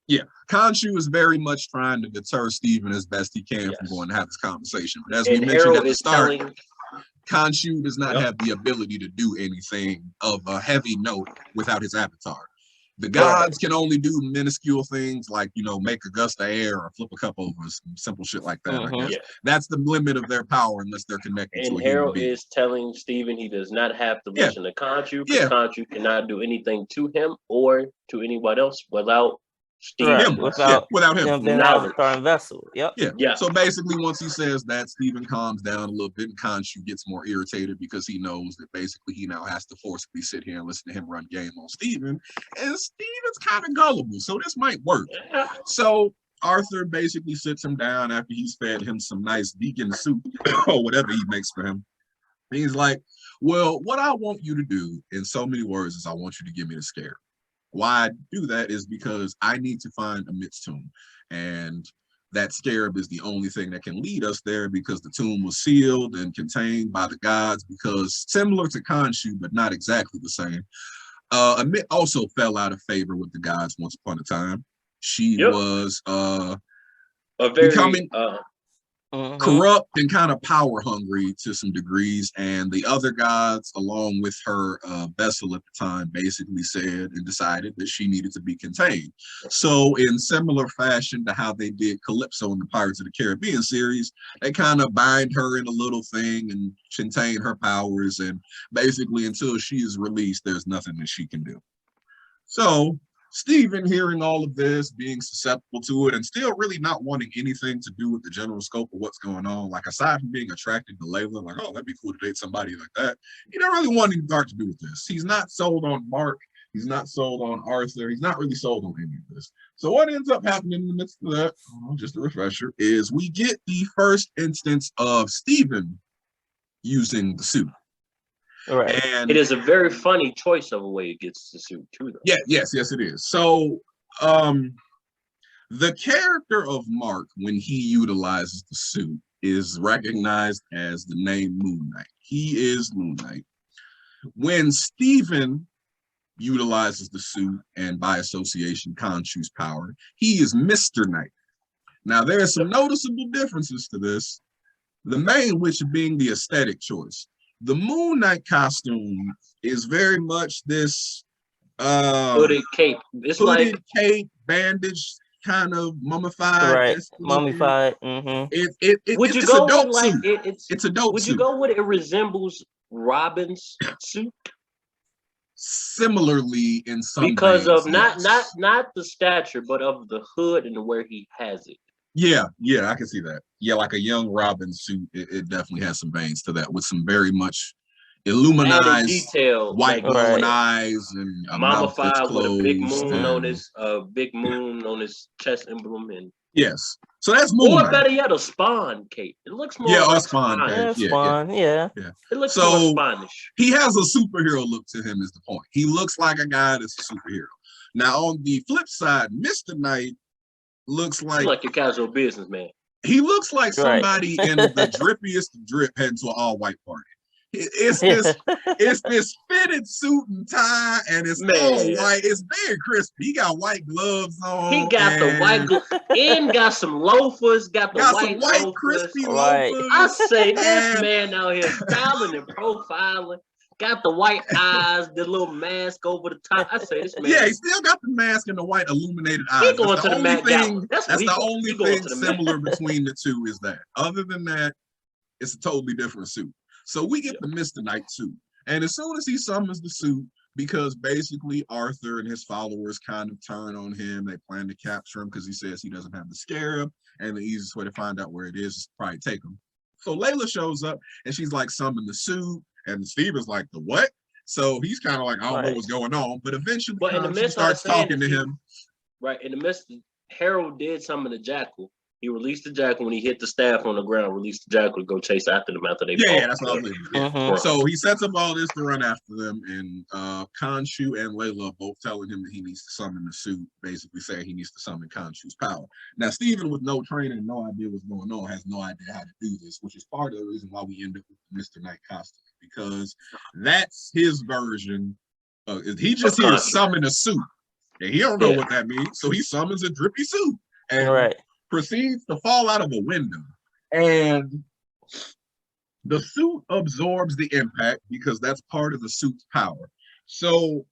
Yeah. Khonshu is very much trying to deter Steven as best he can from going to have this conversation. But as we mentioned at the start, Khonshu does not have the ability to do anything of a heavy note without his avatar. The gods can only do minuscule things like, make a gust of air or flip a cup over, some simple shit like that, I guess. Yeah. That's the limit of their power unless they're connected to a Harold is telling Steven he does not have to listen to Khonshu, because Khonshu cannot do anything to him or to anyone else without Steven. Without him. Being an starring vessel. Yeah. So basically, once he says that, Steven calms down a little bit, and Khonshu gets more irritated because he knows that basically he now has to forcibly sit here and listen to him run game on Steven. And Steven's kind of gullible, so this might work. So Arthur basically sits him down after he's fed him some nice vegan soup or whatever he makes for him. And he's like, well, what I want you to do in so many words is I want you to give me the scare. Why I do that is because I need to find Amit's tomb. And that scarab is the only thing that can lead us there because the tomb was sealed and contained by the gods, because similar to Khonshu, but not exactly the same. Amit also fell out of favor with the gods once upon a time. She was a very becoming corrupt and kind of power hungry to some degrees, and the other gods, along with her vessel at the time, basically said and decided that she needed to be contained. So in similar fashion to how they did Calypso in the Pirates of the Caribbean series, they kind of bind her in a little thing and contain her powers, and basically until she is released, there's nothing that she can do. So Stephen, hearing all of this, being susceptible to it, and still really not wanting anything to do with the general scope of what's going on, like aside from being attracted to Layla, like, oh, that'd be cool to date somebody like that, he don't really want anything to do with this. He's not sold on Mark. He's not sold on Arthur. He's not really sold on any of this. So what ends up happening in the midst of that, just a refresher, is we get the first instance of Stephen using the suit. Right. And it is a very funny choice of a way it gets the suit too, though. Yeah, yes, it is. So the character of Mark, when he utilizes the suit, is recognized as the name Moon Knight. He is Moon Knight. When Stephen utilizes the suit, and by association Khonshu's power, he is Mr. Knight. Now there are some noticeable differences to this, the main which being the aesthetic choice. The Moon Knight costume is very much this hooded cape. It's hooded like cape, bandage, kind of mummified. Right, mummified. Mm-hmm. Would you it's go adult with like suit. It's adult Would suit. you go with it resembles Robin's suit? Similarly, in some because ways, of not the stature, but of the hood and where he has it. Yeah, I can see that. Yeah, like a young Robin suit, it definitely has some veins to that, with some very much illuminized detail, white like, glowing eyes and a mouth that's mummified with a big closed moon and on his chest emblem, and yes. So that's Moon or Knight. better yet, a Spawn cape. It looks more Yeah, like a Spawn cape. Spawn, yeah. It looks more Spanish. He has a superhero look to him is the point. He looks like a guy that's a superhero. Now on the flip side, Mr. Knight looks like your casual businessman. He looks like somebody in the drippiest drip heading to an all-white party. It's this fitted suit and tie, and it's all white. It's very crispy. He got white gloves on. He got the white and got some loafers. Got some white crispy loafers. I say this man out here styling and profiling. Got the white eyes, the little mask over the top. I say this man. Yeah, he still got the mask and the white illuminated eyes. He going to the Met Gala. That's the only thing similar between the two is that. Other than that, it's a totally different suit. So we get the Mr. Knight suit. And as soon as he summons the suit, because basically Arthur and his followers kind of turn on him, they plan to capture him because he says he doesn't have the scarab, and the easiest way to find out where it is probably take him. So Layla shows up and she's like, summon the suit. And Steven's like, the what? So he's kind of like, I don't know what's going on. But eventually she starts talking to him. Right. In the midst, Harold did summon the jackal. He released the jackal when he hit the staff on the ground, released the jackal to go chase after them after they Yeah, that's what I was thinking. Yeah. So he sets up all this to run after them, and Khonshu and Layla are both telling him that he needs to summon the suit, basically saying he needs to summon Khonshu's power. Now, Stephen, with no training and no idea what's going on, has no idea how to do this, which is part of the reason why we end up with the Mr. Knight costume, because that's his version of he just hears summon a suit, and he don't know what that means, so he summons a drippy suit. And proceeds to fall out of a window, and the suit absorbs the impact because that's part of the suit's power. So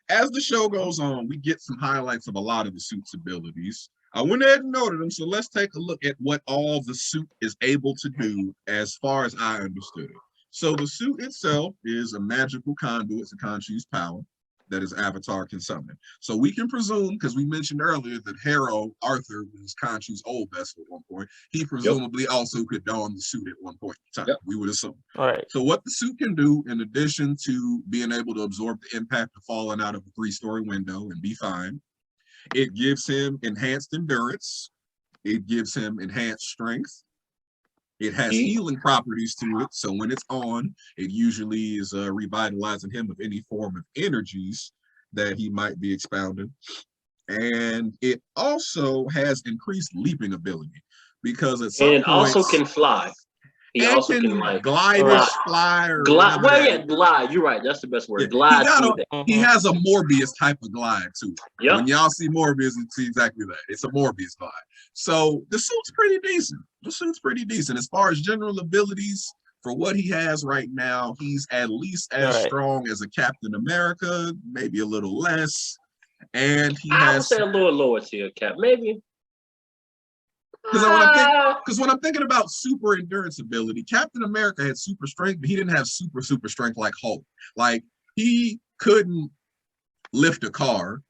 as the show goes on, we get some highlights of a lot of the suit's abilities. I went ahead and noted them, so let's take a look at what all the suit is able to do as far as I understood it. So the suit itself is a magical conduit to Khonshu's power that his avatar can summon. So we can presume, because we mentioned earlier that Arthur was Khonshu's old vessel at one point, he presumably also could don the suit at one point in time. We would assume. So what the suit can do, in addition to being able to absorb the impact of falling out of a 3-story window and be fine, it gives him enhanced endurance, it gives him enhanced strength, it has healing properties to it, so when it's on, it usually is revitalizing him of any form of energies that he might be expounding. And it also has increased leaping ability because at some And it also points, can fly. He and also can can like glide-ish fly or glide. whatever. Well, yeah, glide. You're right. That's the best word. Yeah. Glide through that. He has a Morbius type of glide too. Yep. When y'all see Morbius, you see exactly that. It's a Morbius glide. So the suit's pretty decent. As far as general abilities, for what he has right now, he's at least as strong as a Captain America, maybe a little less. And I would say a little lower tier cap, maybe. Because when I'm thinking about super endurance ability, Captain America had super strength, but he didn't have super strength like Hulk. Like he couldn't lift a car,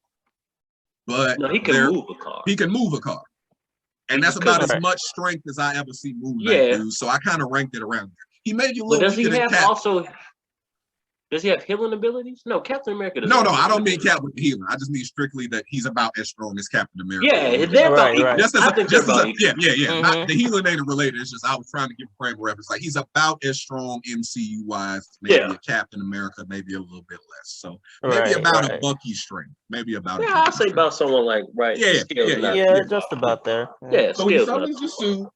but no, he can move a car. He can move a car, and that's about as much strength as I ever see Moon Knight do. So I kind of ranked it around there. He made you look. But does he have also? Does he have healing abilities? No, Captain America doesn't. No, I don't mean Cap with the healing. I just mean strictly that he's about as strong as Captain America. Yeah, they're about equal. Not the healing ain't related. It's just I was trying to give a frame of reference. Like he's about as strong MCU wise, maybe a Captain America, maybe a little bit less. So maybe about a Bucky strength. Maybe about I'll say about someone like just about there. Yeah, so he summons the suit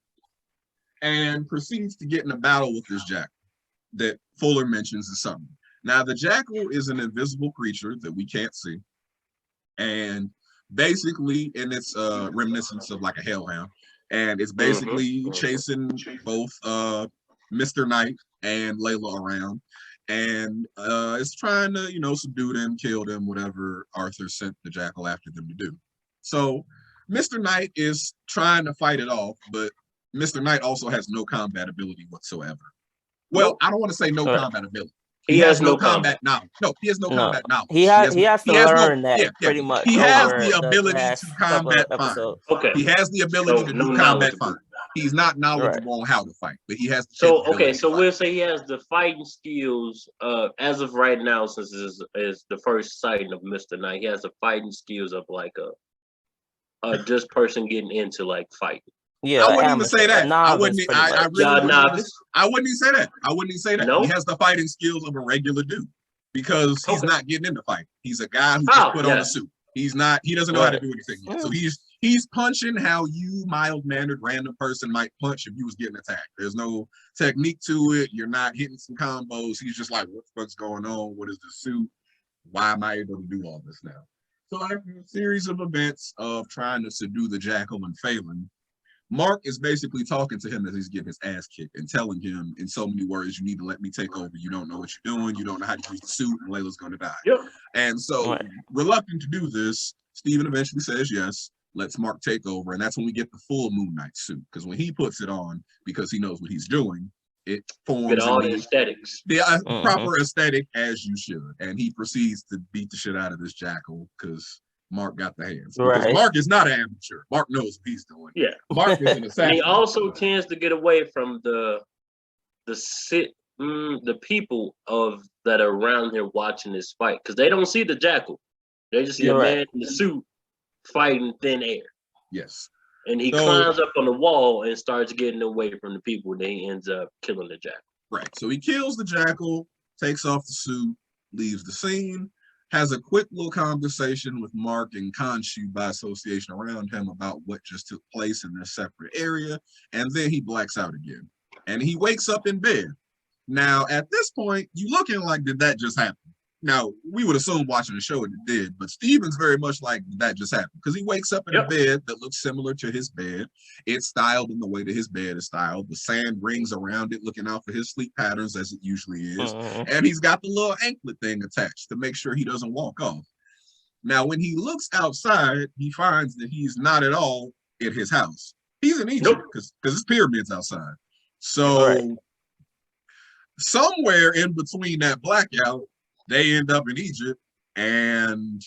and proceeds to get in a battle with this Jackal that Fuller mentions is something. Now, the Jackal is an invisible creature that we can't see. And basically, in its reminiscence of like a hellhound, and it's basically chasing both Mr. Knight and Layla around. And it's trying to, subdue them, kill them, whatever Arthur sent the Jackal after them to do. So Mr. Knight is trying to fight it off, but Mr. Knight also has no combat ability whatsoever. Well, I don't want to say no combat ability. He has no combat knowledge. No, he has no combat knowledge. He has to learn that pretty much. He has the ability to combat fine. Okay. He has the ability to do combat fine. He's not knowledgeable on how to fight, but he has the so we'll say he has the fighting skills as of right now, since this is the first sighting of Mr. Knight. He has the fighting skills of like a just person getting into like fighting. Yeah, I wouldn't even say that. I wouldn't even say that. No? He has the fighting skills of a regular dude because he's not getting into fighting. He's a guy who just put on a suit. He doesn't know how to do anything yet. So he's punching how you mild-mannered random person might punch if you was getting attacked. There's no technique to it. You're not hitting some combos. He's just like, what the fuck's going on? What is the suit? Why am I able to do all this now? So after a series of events of trying to subdue the Jackal and failing, Mark is basically talking to him as he's getting his ass kicked and telling him in so many words, you need to let me take over. You don't know what you're doing. You don't know how to use the suit, and Layla's going to die. Yep. And so, reluctant to do this, Steven eventually says yes, lets Mark take over. And that's when we get the full Moon Knight suit. Because when he puts it on, because he knows what he's doing, it forms with all the aesthetics. The proper aesthetic as you should. And he proceeds to beat the shit out of this Jackal because Mark got the hands. Because Mark is not an amateur. Mark knows what he's doing. Yeah. Mark is an assassin. And he also tends to get away from the people that are around here watching this fight, because they don't see the Jackal. They just see a man in the suit fighting thin air. Yes. And he climbs up on the wall and starts getting away from the people, and then he ends up killing the Jackal. Right. So he kills the Jackal, takes off the suit, leaves the scene, has a quick little conversation with Mark and Khonshu by association around him about what just took place in their separate area, and then he blacks out again. And he wakes up in bed. Now, at this point, you looking like, did that just happen? Now, we would assume watching the show it did, but Steven's very much like that just happened because he wakes up in a bed that looks similar to his bed. It's styled in the way that his bed is styled. The sand rings around it, looking out for his sleep patterns as it usually is. And he's got the little anklet thing attached to make sure he doesn't walk off. Now, when he looks outside, he finds that he's not at all in his house. He's in Egypt because his pyramid's outside. So somewhere in between that blackout, they end up in Egypt, and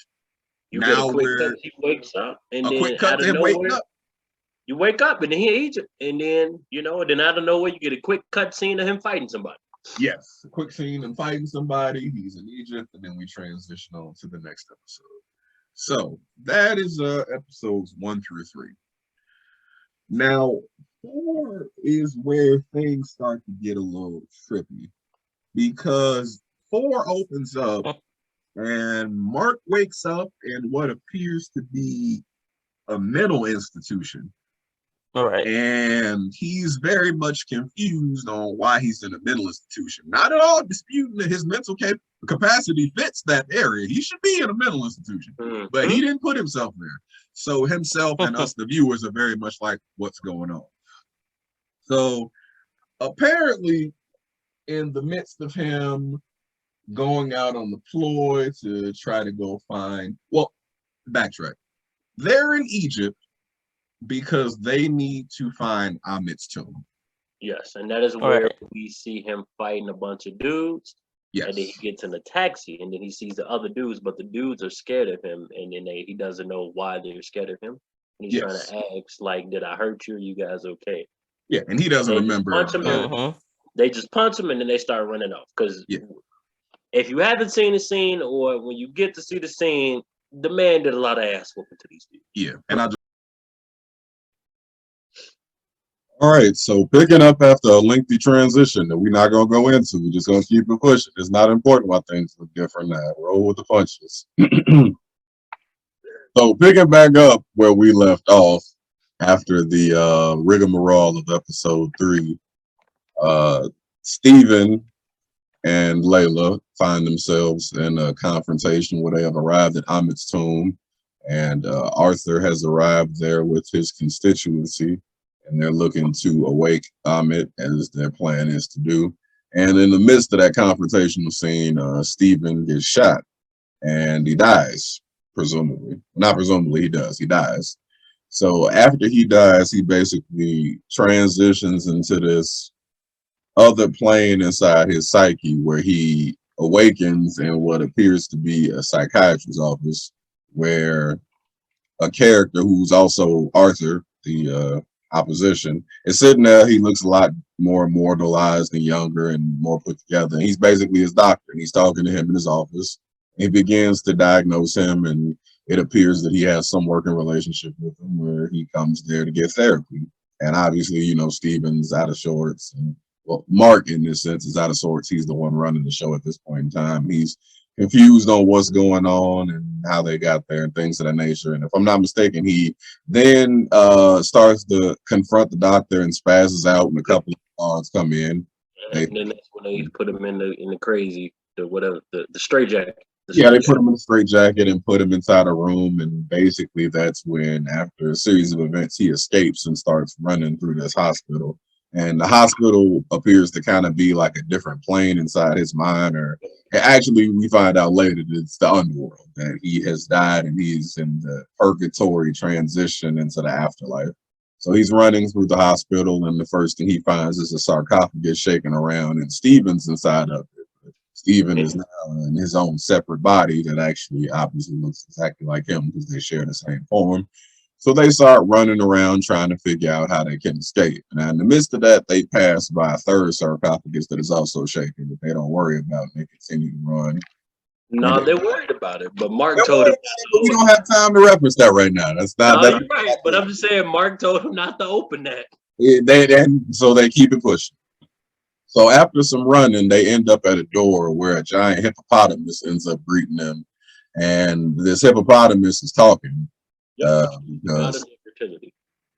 he wakes up, and then out of nowhere, you wake up and then he Egypt, and then then out of nowhere you get a quick cut scene of him fighting somebody. Yes, a quick scene of fighting somebody. He's in Egypt, and then we transition on to the next episode. So that is episodes 1 through 3. Now 4 is where things start to get a little trippy because 4 opens up And Mark wakes up in what appears to be a mental institution. All right. And he's very much confused on why he's in a mental institution. Not at all disputing that his mental capacity fits that area. He should be in a mental institution, but he didn't put himself there. So himself and us, the viewers, are very much like, what's going on? So apparently, in the midst of him going out on the ploy to try to go find, well, backtrack. They're in Egypt because they need to find Amit's tomb. Yes, and that is where we see him fighting a bunch of dudes. Yes. And then he gets in a taxi, and then he sees the other dudes, but the dudes are scared of him, and then he doesn't know why they're scared of him. And he's trying to ask, like, did I hurt you? Are you guys okay? Yeah, and he doesn't remember. Punch him they just punch him, and then they start running off. Because if you haven't seen the scene, or when you get to see the scene, the man did a lot of ass whooping to these people. Yeah, and all right, so picking up after a lengthy transition that we're not going to go into, we're just going to keep it pushing. It's not important why things look different now. Roll with the punches. So picking back up where we left off after the rigmarole of episode 3, Stephen and Layla find themselves in a confrontation where they have arrived at Amit's tomb, and Arthur has arrived there with his constituency. And they're looking to awake Amit, as their plan is to do. And in the midst of that confrontational scene, Stephen gets shot and he dies, presumably. Not presumably, he does. He dies. So after he dies, he basically transitions into this other plane inside his psyche where he awakens in what appears to be a psychiatrist's office, where a character who's also Arthur, the opposition, is sitting there. He looks a lot more immortalized and younger and more put together. And he's basically his doctor, and he's talking to him in his office. He begins to diagnose him, and it appears that he has some working relationship with him where he comes there to get therapy. And obviously, you know, Steven's out of sorts, and well, Mark in this sense is out of sorts. He's the one running the show at this point in time. He's confused on what's going on and how they got there and things of that nature. And if I'm not mistaken, he then starts to confront the doctor and spazzes out, and a couple of guards come in. And then that's when they put him in the crazy, the straitjacket. Yeah, they put him in a straitjacket and put him inside a room, and basically that's when, after a series of events, he escapes and starts running through this hospital. And the hospital appears to kind of be like a different plane inside his mind, or actually we find out later that it's the underworld, that he has died and he's in the purgatory transition into the afterlife. So he's running through the hospital, and the first thing he finds is a sarcophagus shaking around, and Stephen's inside of it. Stephen is now in his own separate body that actually obviously looks exactly like him because they share the same form. So they start running around trying to figure out how they can escape. And in the midst of that, they pass by a third sarcophagus that is also shaking, that they don't worry about. They continue to run. No, they're worried about it. But Mark told him. But we don't have time to reference that right now. That's not. No, you're right. But I'm just saying, Mark told him not to open that. So they keep it pushing. So after some running, they end up at a door where a giant hippopotamus ends up greeting them. And this hippopotamus is talking. Because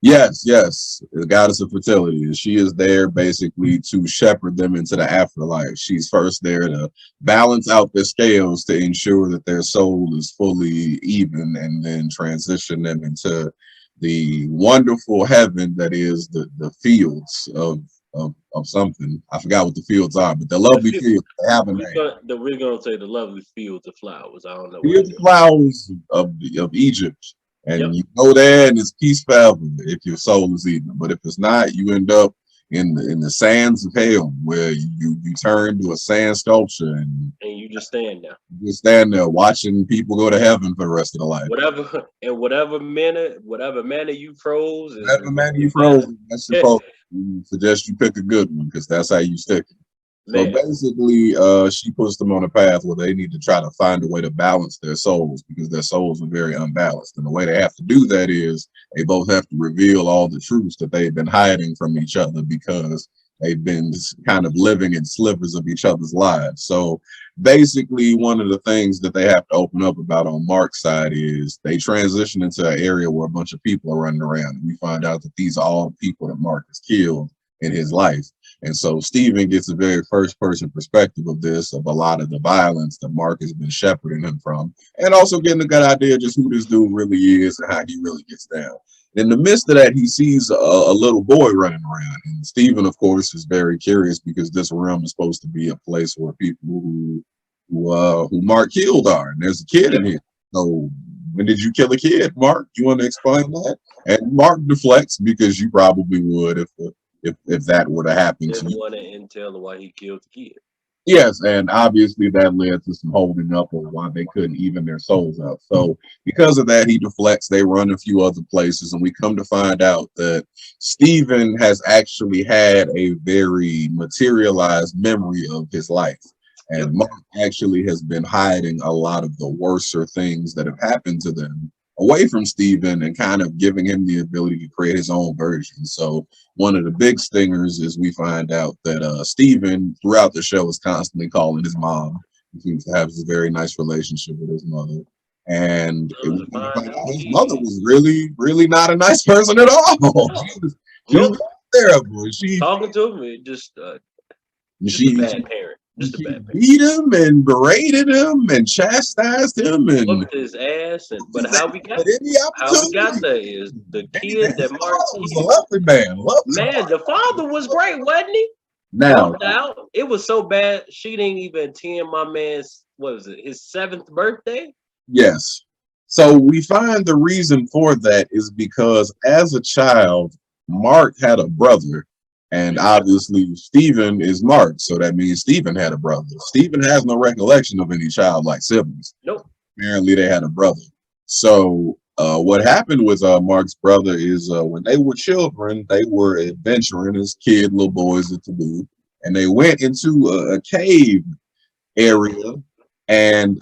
yes, the goddess of fertility, and she is there basically to shepherd them into the afterlife. She's first there to balance out the scales to ensure that their soul is fully even, and then transition them into the wonderful heaven that is the fields of something. I forgot what the fields are, but the lovely fields. They have a name. We're gonna say the lovely fields of flowers. I don't know. Fields of flowers of Egypt. And you go there and it's peace forever if your soul is even. But if it's not, you end up in the sands of hell, where you turn to a sand sculpture and you just stand there. You stand there watching people go to heaven for the rest of their life. Whatever manner you froze. That's supposed to suggest you pick a good one, because that's how you stick it. So basically, she puts them on a path where they need to try to find a way to balance their souls, because their souls are very unbalanced. And the way they have to do that is they both have to reveal all the truths that they've been hiding from each other, because They've been kind of living in slivers of each other's lives. So basically, one of the things that they have to open up about on Mark's side is they transition into an area where a bunch of people are running around. And we find out that these are all people that Mark has killed in his life. And so Steven gets a very first person perspective of this, of a lot of the violence that Mark has been shepherding him from, and also getting a good idea just who this dude really is and how he really gets down. In the midst of that, he sees a little boy running around, and Steven, of course, is very curious because this realm is supposed to be a place where people who Mark killed are, and there's a kid in here. So when did you kill a kid, Mark? You want to explain that? And Mark deflects because you probably would if that were to happen to you. Didn't want to entail why he killed the kid. Yes, and obviously that led to some holding up of why they couldn't even their souls out. So because of that, he deflects. They run a few other places, and we come to find out that Steven has actually had a very materialized memory of his life. And Mark actually has been hiding a lot of the worser things that have happened to them away from Steven and kind of giving him the ability to create his own version. So one of the big stingers is we find out that Steven throughout the show is constantly calling his mom. He seems to have a very nice relationship with his mother. And his mother was really, really not a nice person at all. She was terrible. She talking to him, just a bad parent. Just a bad beat him and berated him and chastised him and whooped his ass. But how we got there is the kid that Mark was a lovely man. Man, the father was great, wasn't he? Now, no doubt. It was so bad she didn't even attend my man's his 7th birthday. Yes. So we find the reason for that is because as a child, Mark had a brother. And obviously, Steven is Mark, so that means Steven had a brother. Steven has no recollection of any childlike siblings. Nope. Apparently, they had a brother. So what happened with Mark's brother is when they were children, they were adventuring as little boys to do, and they went into a cave area, and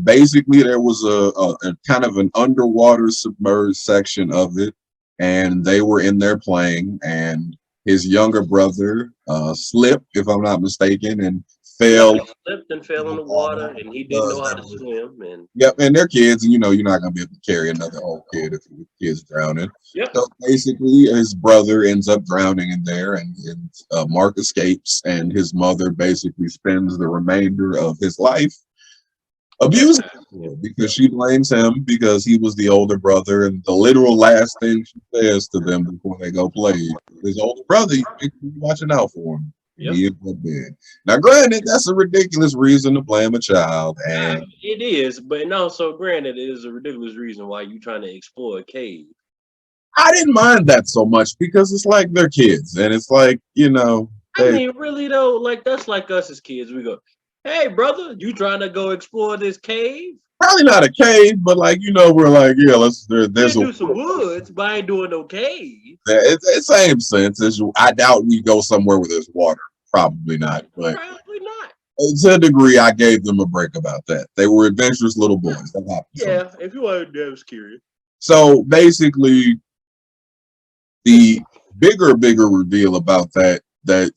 basically there was a kind of an underwater submerged section of it, and they were in there playing, and his younger brother slipped, if I'm not mistaken, and fell. He slipped and fell in the water, and he didn't know how to swim. And and they're kids, and you're not gonna be able to carry another old kid if the kid's drowning. Yep. So basically, his brother ends up drowning in there, and Mark escapes, and his mother basically spends the remainder of his life abusing him because she blames him because he was the older brother, and the literal last thing she says to them before they go play, his older brother, you be watching out for him. Yep. He is dead. Now, granted, that's a ridiculous reason to blame a child, and it is, but also granted, it is a ridiculous reason why you trying to explore a cave. I didn't mind that so much because it's like they're kids, and it's like I mean, really though, like that's like us as kids. We go, hey, brother, you trying to go explore this cave? Probably not a cave, but we're like, there's do some woods, but I ain't doing no cave. It's same sense as I doubt we go somewhere where there's water. Probably not, but probably not. To a degree, I gave them a break about that. They were adventurous little boys. That happened. Yeah, if you want to, I was curious. So basically, the bigger reveal about that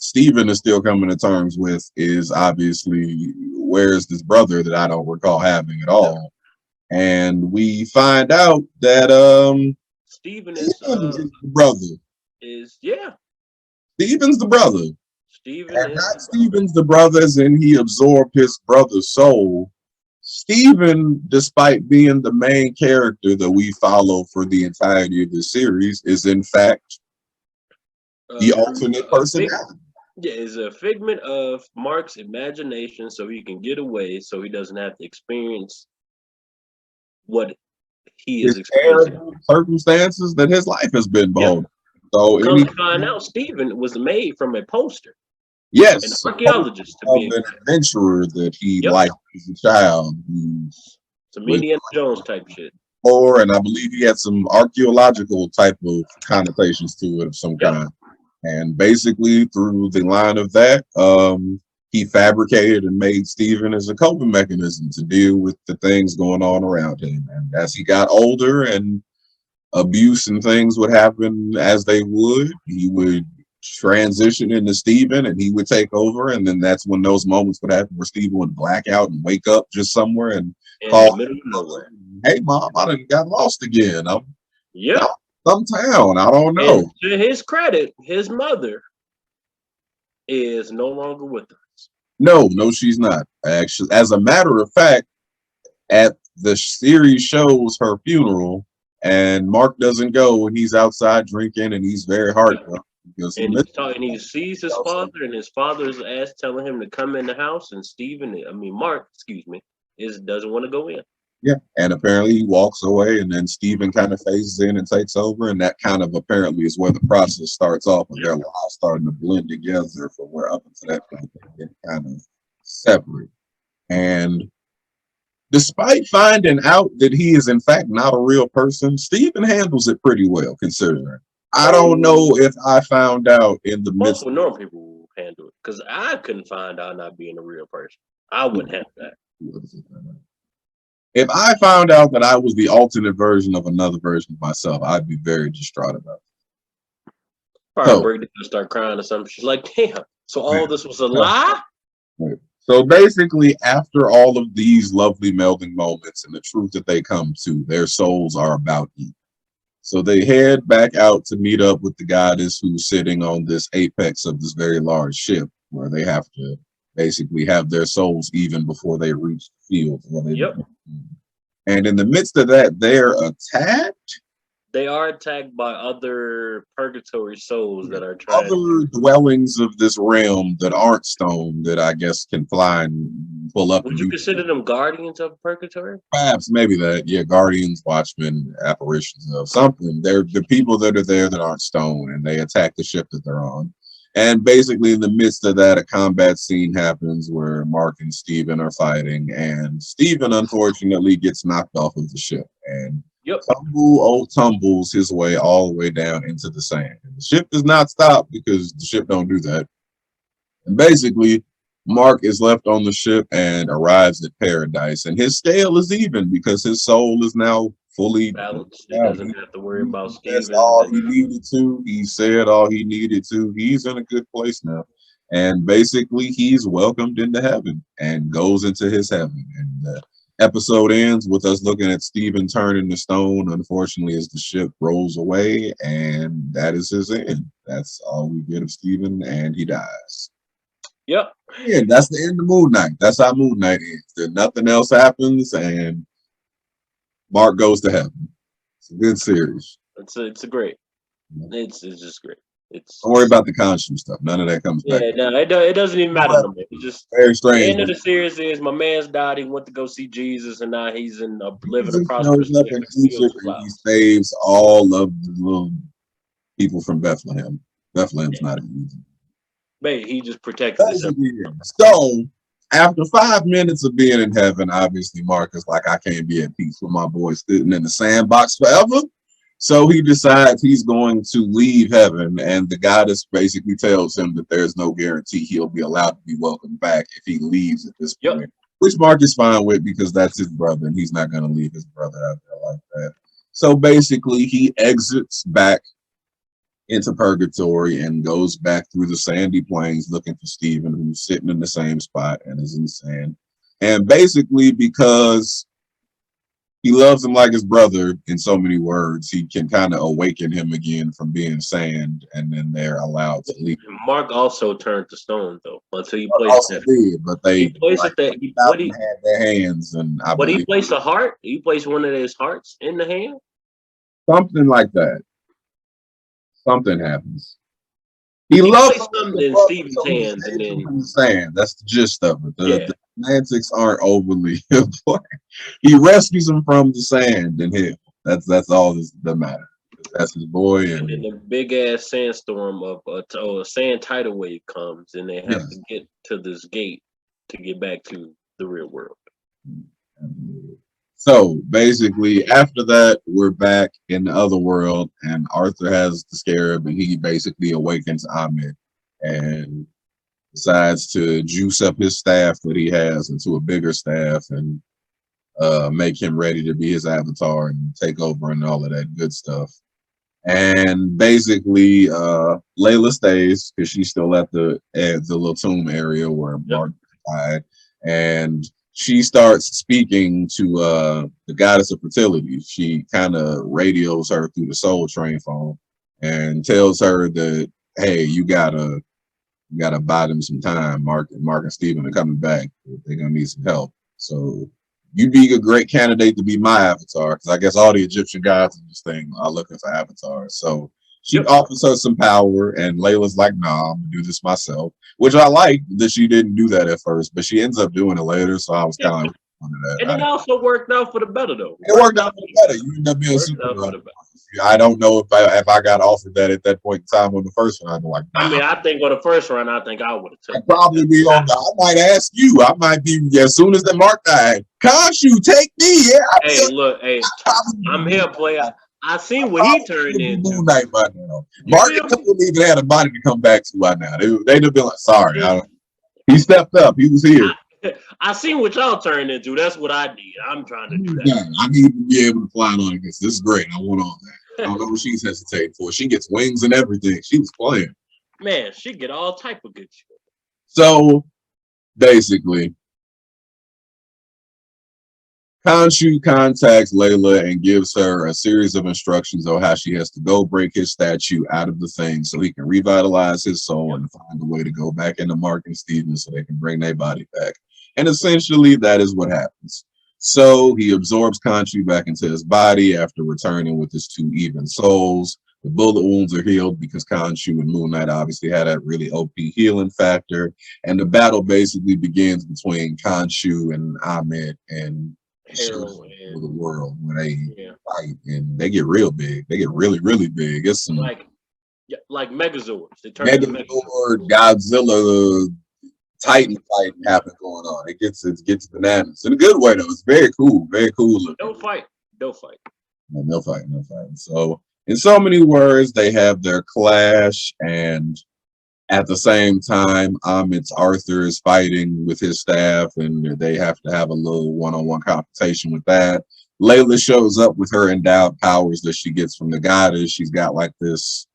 Steven is still coming to terms with is obviously where's this brother that I don't recall having at all. And we find out that Steven is the brother. Steven's the brother. Steven's the brother, as in he absorbed his brother's soul. Steven, despite being the main character that we follow for the entirety of the series, is in fact the alternate personality. Is a figment of Mark's imagination, so he can get away, so he doesn't have to experience what he is experiencing. Circumstances that his life has been beholden. So come to find out, Steven was made from a poster. Yes, an archaeologist to be an adventurer that he liked as a child. Some Indiana Jones type shit. And I believe he had some archaeological type of connotations to it of some kind. And basically, through the line of that, he fabricated and made Steven as a coping mechanism to deal with the things going on around him. And as he got older and abuse and things would happen as they would, he would transition into Steven and he would take over, and then that's when those moments would happen where Steven would black out and wake up just somewhere and call, the middle of nowhere. "Hey mom, I done got lost again. I'm Yep. some town. I don't know." And to his credit, his mother is no longer with us. No, she's not. Actually, as a matter of fact, at the series shows her funeral, and Mark doesn't go, and he's outside drinking, and he's very heartbroken because he sees his father, and his father's telling him to come in the house, and Mark, doesn't want to go in. Yeah, and apparently he walks away, and then Steven kind of phases in and takes over, and that kind of apparently is where the process starts off, and their lives starting to blend together from where up until that point they get kind of separate. And despite finding out that he is in fact not a real person, Steven handles it pretty well, considering. I don't know if I found out in the midst. Most normal people handle it, because I couldn't find out not being a real person. I wouldn't have that. If I found out that I was the alternate version of another version of myself, I'd be very distraught about it. Probably break down and start crying or something. She's like, damn, so all this was a lie? Right. So basically, after all of these lovely melding moments and the truth that they come to, their souls are about eat. So they head back out to meet up with the goddess who's sitting on this apex of this very large ship, where they have to basically have their souls even before they reach the field. And in the midst of that, they're attacked. They are attacked by other purgatory souls that are trying other dwellings of this realm that aren't stone, that I guess can fly and pull up. Would you consider them guardians of purgatory? Perhaps, maybe that. Yeah, guardians, watchmen, apparitions of something. They're the people that are there that aren't stone, and they attack the ship that they're on. And basically, in the midst of that, a combat scene happens where Mark and Steven are fighting, and Steven unfortunately gets knocked off of the ship and tumbles his way all the way down into the sand. And the ship does not stop because the ship don't do that. And basically, Mark is left on the ship and arrives at paradise, and his scale is even because his soul is now fully balanced. He doesn't have to worry about Steven. That's all he needed to. He said all he needed to. He's in a good place now. And basically, he's welcomed into heaven and goes into his heaven. And the episode ends with us looking at Steven turning to stone, unfortunately, as the ship rolls away. And that is his end. That's all we get of Steven, and he dies. Yep. Yeah, that's the end of Moon Knight. That's how Moon Knight ends. Then nothing else happens, and Mark goes to heaven. It's a good series. It's great. It's just great. Don't worry about the conscience stuff. None of that comes back. Yeah, no, it doesn't even matter to me. It's just very strange. The end of the series is my man's died. He went to go see Jesus, and now he's living a prosperous life. He saves all of the little people from Bethlehem. Bethlehem's not easy. But he just protected himself. So after 5 minutes of being in heaven, obviously Mark is like, I can't be at peace with my boy sitting in the sandbox forever. So he decides he's going to leave heaven, and the goddess basically tells him that there's no guarantee he'll be allowed to be welcomed back if he leaves at this point, which Mark is fine with because that's his brother, and he's not going to leave his brother out there like that. So basically he exits back into purgatory and goes back through the sandy plains looking for Steven, who's sitting in the same spot and is in sand. And basically, because he loves him like his brother in so many words, he can kind of awaken him again from being sand, and then they're allowed to leave. Mark also turned to stone though, until he placed it. But they had their hands, and he placed a heart. He placed one of his hearts in the hand. Something like that. Something happens. He loves something in Steven's hands, and then sand. That's the gist of it. The semantics aren't overly important. He rescues him from the sand and hell. That's all that matters. That's his boy. And then the big ass sandstorm of a sand tidal wave comes, and they have to get to this gate to get back to the real world. So basically, after that, we're back in the other world, and Arthur has the scarab, and he basically awakens Ahmed and decides to juice up his staff that he has into a bigger staff and make him ready to be his avatar and take over and all of that good stuff. And basically, Layla stays because she's still at the little tomb area where Mark died, and she starts speaking to the goddess of fertility. She kind of radios her through the Soul Train phone and tells her that, hey, you gotta buy them some time. Mark and Steven are coming back. They're gonna need some help. So you'd be a great candidate to be my avatar, because I guess all the Egyptian gods in this thing are looking for avatars. So she offers her some power, and Layla's like, "Nah, I'm gonna do this myself," which I like that she didn't do that at first, but she ends up doing it later. So I was kind of that. And it also worked out for the better, though. It worked out for the better. You end up being a superhero. I don't know if I got offered that at that point in time on the first one. I'd be like, nah. I mean, I think on the first run, I think I would have taken. I'd probably be on the. I might ask you. I might be as soon as the Mark died. Khonshu, take me. Yeah. Hey, look, hey, I'm here, player. I seen what he turned into. Moon Knight by now. Mark wouldn't even had a body to come back to by now. They'd have been like, sorry. He stepped up. He was here. I seen what y'all turned into. That's what I did. I'm trying to do that. Yeah, I need to be able to fly on it. This is great. I want all that. I don't know what she's hesitating for. She gets wings and everything. She was playing. Man, she get all type of good shit. So basically, Khonshu contacts Layla and gives her a series of instructions on how she has to go break his statue out of the thing so he can revitalize his soul and find a way to go back into Mark and Steven so they can bring their body back. And essentially, that is what happens. So he absorbs Khonshu back into his body after returning with his two even souls. The bullet wounds are healed because Khonshu and Moon Knight obviously had that really OP healing factor. And the battle basically begins between Khonshu and Ahmed and the world when they fight, and they get real big. They get really, really big. It's some like Megazords. They turn Megazord, Godzilla, Titan fight happen going on. It gets bananas in a good way though. It's very cool, very cool. No fight. No fight. So in so many words, they have their clash, and at the same time, Ahmed's Arthur is fighting with his staff, and they have to have a little one-on-one confrontation with that. Layla shows up with her endowed powers that she gets from the goddess. She's got like this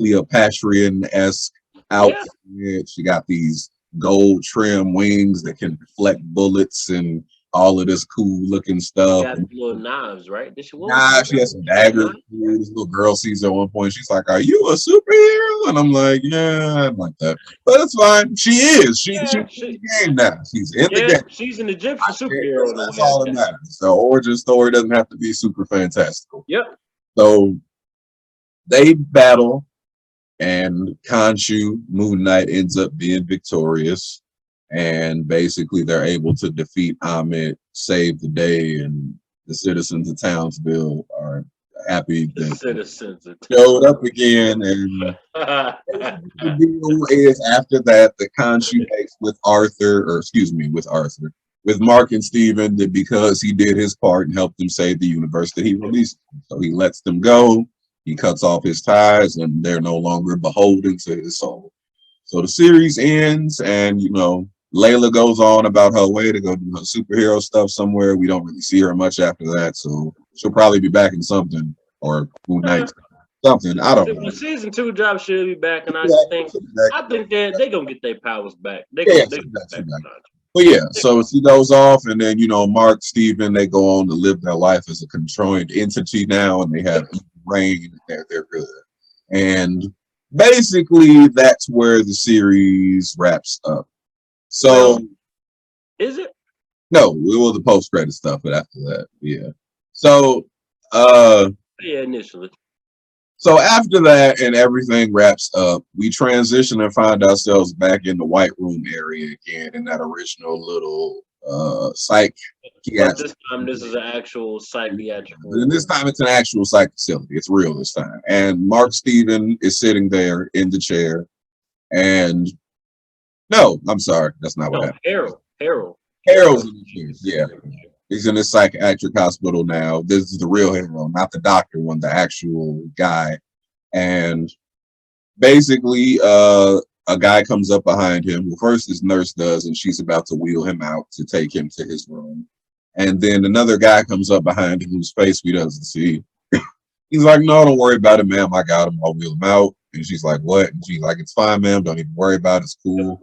Cleopatrian-esque outfit. Yeah. She got these gold trim wings that can deflect bullets and all of this cool looking stuff. She got little knives, right? She has some daggers. This little girl sees her at one point. She's like, "Are you a superhero?" And I'm like, "Yeah, I'm like that." But that's fine. She is. She's in the game now. She's in the game. She's an Egyptian superhero. That's all that matters. The origin story doesn't have to be super fantastical. Yep. So they battle, and Khonshu, Moon Knight, ends up being victorious. And basically, they're able to defeat Ahmed, save the day, and the citizens of Townsville are happy that the citizens showed up again. And the deal is after that, the Khonshu makes with Mark and Steven, that because he did his part and helped them save the universe, that he released them. So he lets them go. He cuts off his ties, and they're no longer beholden to his soul. So the series ends, and Layla goes on about her way to go do her superhero stuff somewhere. We don't really see her much after that, so she'll probably be back in something, or Moon Knight something. I don't know. The season 2 job should be back, and I think they're gonna get their powers back. But yeah, so she goes off, and then Mark, Steven, they go on to live their life as a conjoined entity now, and they have reign. They're good, and basically that's where the series wraps up. So, is it? No, it was the post-credit stuff, but after that, yeah. So, initially. So after that and everything wraps up, we transition and find ourselves back in the White Room area again in that original little psych. But this time, this is an actual psychiatrical. And this time, it's an actual psych facility. It's real this time. And Mark Steven is sitting there in the chair, and no, I'm sorry. That's not what happened. Harold's in the chair. Yeah. He's in a psychiatric hospital now. This is the real Harold, not the doctor one, the actual guy. And basically, a guy comes up behind him. Well, first his nurse does, and she's about to wheel him out to take him to his room. And then another guy comes up behind him whose face we doesn't see. He's like, no, don't worry about it, ma'am. I got him. I'll wheel him out. And she's like, what? And she's like, it's fine, ma'am. Don't even worry about it. It's cool.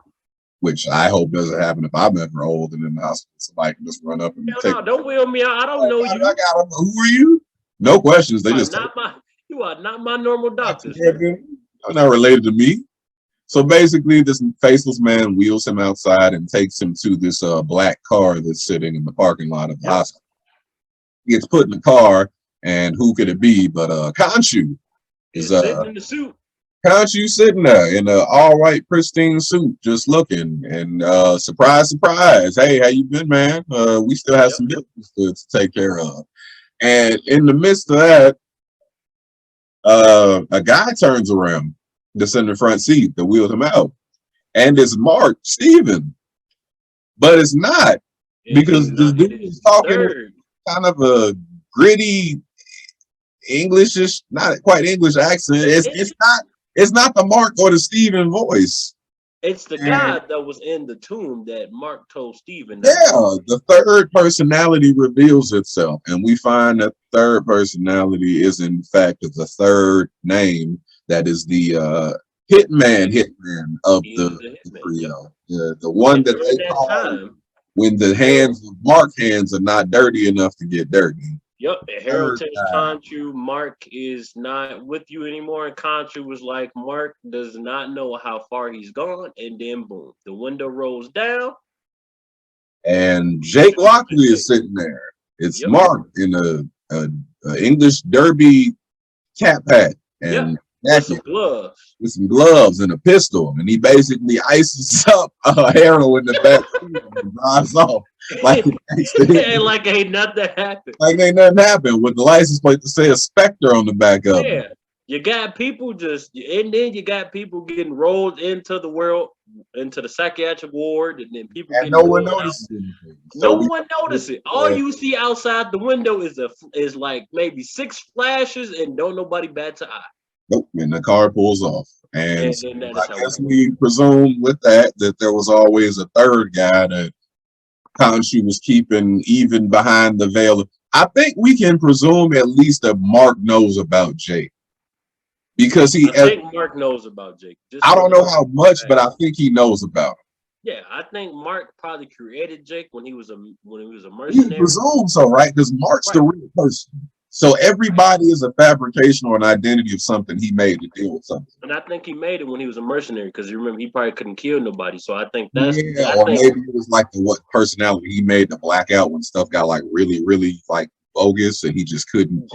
Which I hope doesn't happen if I'm ever old and in the hospital. Somebody can just run up and take. No, don't wheel me out. I don't know you. I got him. Who are you? No questions. They just you are not my normal doctor. I'm not related to me. So basically, this faceless man wheels him outside and takes him to this black car that's sitting in the parking lot of the hospital. He gets put in the car, and who could it be but Khonshu? He's sitting in the suit. Khonshu sitting there in an all-white pristine suit, just looking, and surprise, surprise. Hey, how you been, man? We still have some business to take care of. And in the midst of that, a guy turns around that's in the front seat that wheeled him out. And it's Mark Steven. But it's not, because this dude is talking kind of a gritty Englishish, not quite English accent. It's not the Mark or the Steven voice. It's the guy that was in the tomb that Mark told Steven. Yeah, the third personality reveals itself, and we find that third personality is in fact the third name that is the hitman of the trio. The one that they call when the hands of Mark hands are not dirty enough to get dirty. Yep, Harold tells Khonshu Mark is not with you anymore, and Khonshu was like, Mark does not know how far he's gone, and then boom, the window rolls down. And Jake Lockley is sitting there. It's Mark in a English derby cap hat and with some gloves and a pistol, and he basically ices up Harold in the back and drives off like like ain't nothing happened. Like ain't nothing happened with the license plate to say a Spectre on the back of it. You got people and then you got people getting rolled into the psychiatric ward, and then people and no one notices anything. No one notices it. All you see outside the window is like maybe 6 flashes, and don't nobody bats an eye. Nope, and the car pulls off. And so I guess we presume with that there was always a third guy that Khonshu was keeping even behind the veil. I think we can presume at least that Mark knows about Jake. Because I think Mark knows about Jake. I don't know how much, but I think he knows about him. Yeah, I think Mark probably created Jake when he was a mercenary. You presume so, right? Because Mark's the real person. So everybody is a fabrication or an identity of something he made to deal with something. And I think he made it when he was a mercenary, because you remember he probably couldn't kill nobody. So I think that's maybe it was like what personality he made to black out when stuff got like really, really like bogus, and he just couldn't.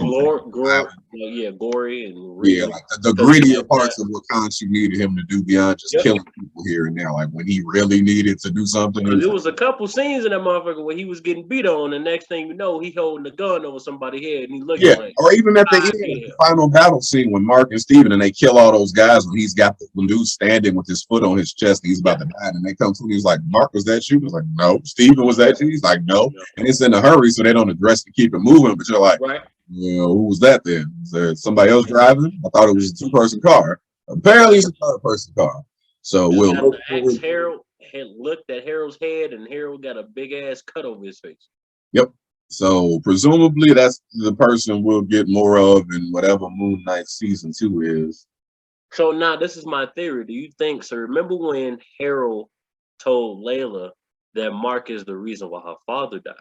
Gory and really, like the grittier parts of what Khonshu needed him to do beyond just killing people here and there. Like when he really needed to do something. There was a couple scenes in that motherfucker where he was getting beat on, and next thing you know, he holding a gun over somebody's head, and he looking like. Or even at the end, the final battle scene when Mark and Steven and they kill all those guys when he's got the dude standing with his foot on his chest, and he's about to die, and they come to him, he's like, Mark, was that you? He was like, no. Steven, was that you? He's like, no. And it's in a hurry, so they don't address to keep it moving, but you're like, who was that then? Is there somebody else driving? I thought it was a 2-person car. Apparently it's a 3rd-person car. So we'll Harold had looked at Harold's head, and Harold got a big ass cut over his face. Yep. So presumably that's the person we'll get more of in whatever Moon Knight season 2 is. So now this is my theory. Do you think so? Remember when Harold told Layla that Mark is the reason why her father died?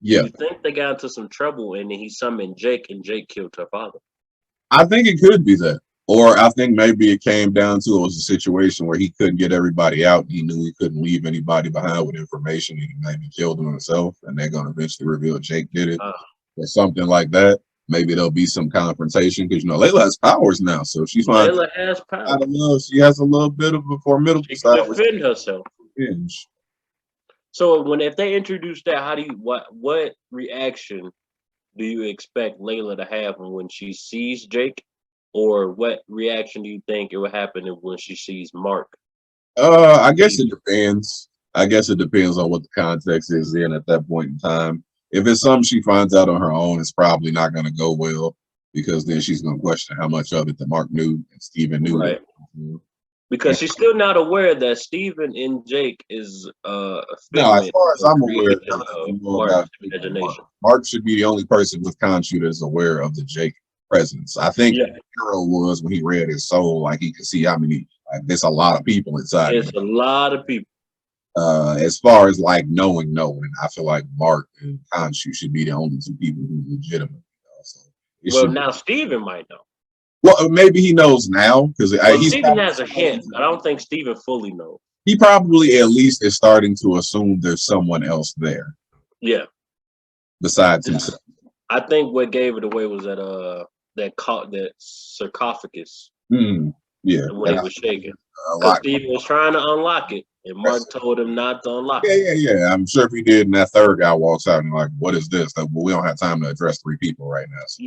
Yeah. You think they got into some trouble and then he summoned Jake and Jake killed her father? I think it could be that. Or I think maybe it came down to it was a situation where he couldn't get everybody out. And he knew he couldn't leave anybody behind with information. He maybe killed him himself, and they're going to eventually reveal Jake did it. Or something like that. Maybe there'll be some confrontation because, Layla has powers now. So she's fine. Layla has powers. I don't know. She has a little bit of a formidable side. She can defend herself. So if they introduce that, what reaction do you expect Layla to have when she sees Jake, or what reaction do you think it will happen when she sees Mark? I guess it depends. I guess it depends on what the context is in at that point in time. If it's something she finds out on her own, it's probably not going to go well, because then she's going to question how much of it that Mark knew and Steven knew. Right. Because she's still not aware that Steven and Jake is no, as far as I'm aware, Mark should be the only person with Khonshu that's aware of the Jake presence. I think Yeah. Hero was when he read his soul, like he could see how many. Like, there's a lot of people inside. It's a lot of people. As far as like knowing, I feel like Mark and Khonshu should be the only two people who legitimately know. So well, now Steven might know. Well, maybe he knows now because Steven has a hint. I don't think Steven fully knows. He probably at least is starting to assume there's someone else there. Yeah. Besides himself. I think what gave it away was that sarcophagus. Yeah. When it was shaking. Because Steven was trying to unlock it, and Mark told him not to unlock it. Yeah. I'm sure if he did, and that third guy walks out and like, what is this? Like, well, we don't have time to address 3 people right now. So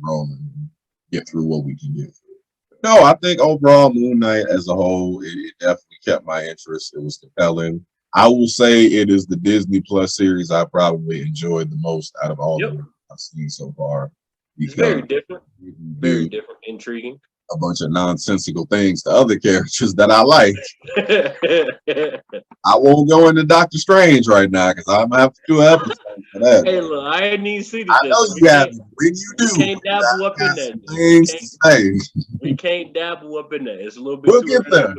roll and get through what we can get through. No, I think overall Moon Knight as a whole, it definitely kept my interest. It was compelling. I will say it is the Disney Plus series I probably enjoyed the most out of all of them I've seen so far. It's very different. Very different, intriguing. A bunch of nonsensical things to other characters that I like. I won't go into Doctor Strange right now because I'm gonna have to do an episode for that. Hey, look, I didn't even see this. I know you have. When you do, we can't dabble up in that. Things to say. We can't dabble up in that. It's a little bit. We'll get there.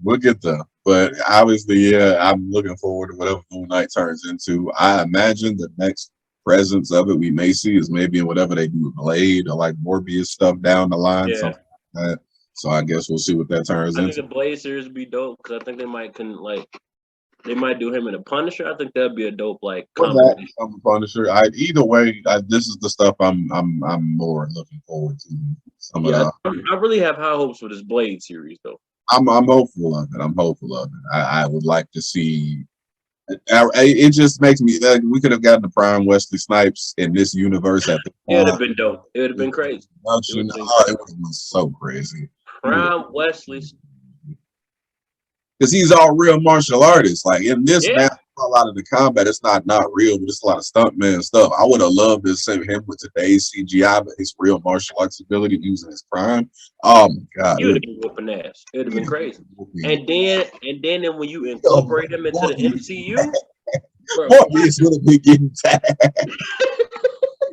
We'll get there. But obviously, I'm looking forward to whatever Moon Knight turns into. I imagine the next presence of it we may see is maybe in whatever they do with Blade or like Morbius stuff down the line, something like that. So I guess we'll see what that turns into. I think the Blade series would be dope because I think they might they might do him in a Punisher. I think that'd be a dope combination. Punisher. Either way, this is the stuff I'm more looking forward to. I really have high hopes for this Blade series though. I'm hopeful of it. I would like to see. It just makes me like we could have gotten the prime Wesley Snipes in this universe at the time. It would have been dope. It would have been crazy. It would have been so crazy. Prime Wesley, because he's all real martial artist. Like in this, man, a lot of the combat, it's not real, but it's a lot of stuntman stuff. I would have loved to see him with today's CGI, but his real martial arts ability using his prime. Oh my God, he would have been whooping ass. It would have been crazy. And then when you incorporate him into the MCU, Morbius would have been getting tagged.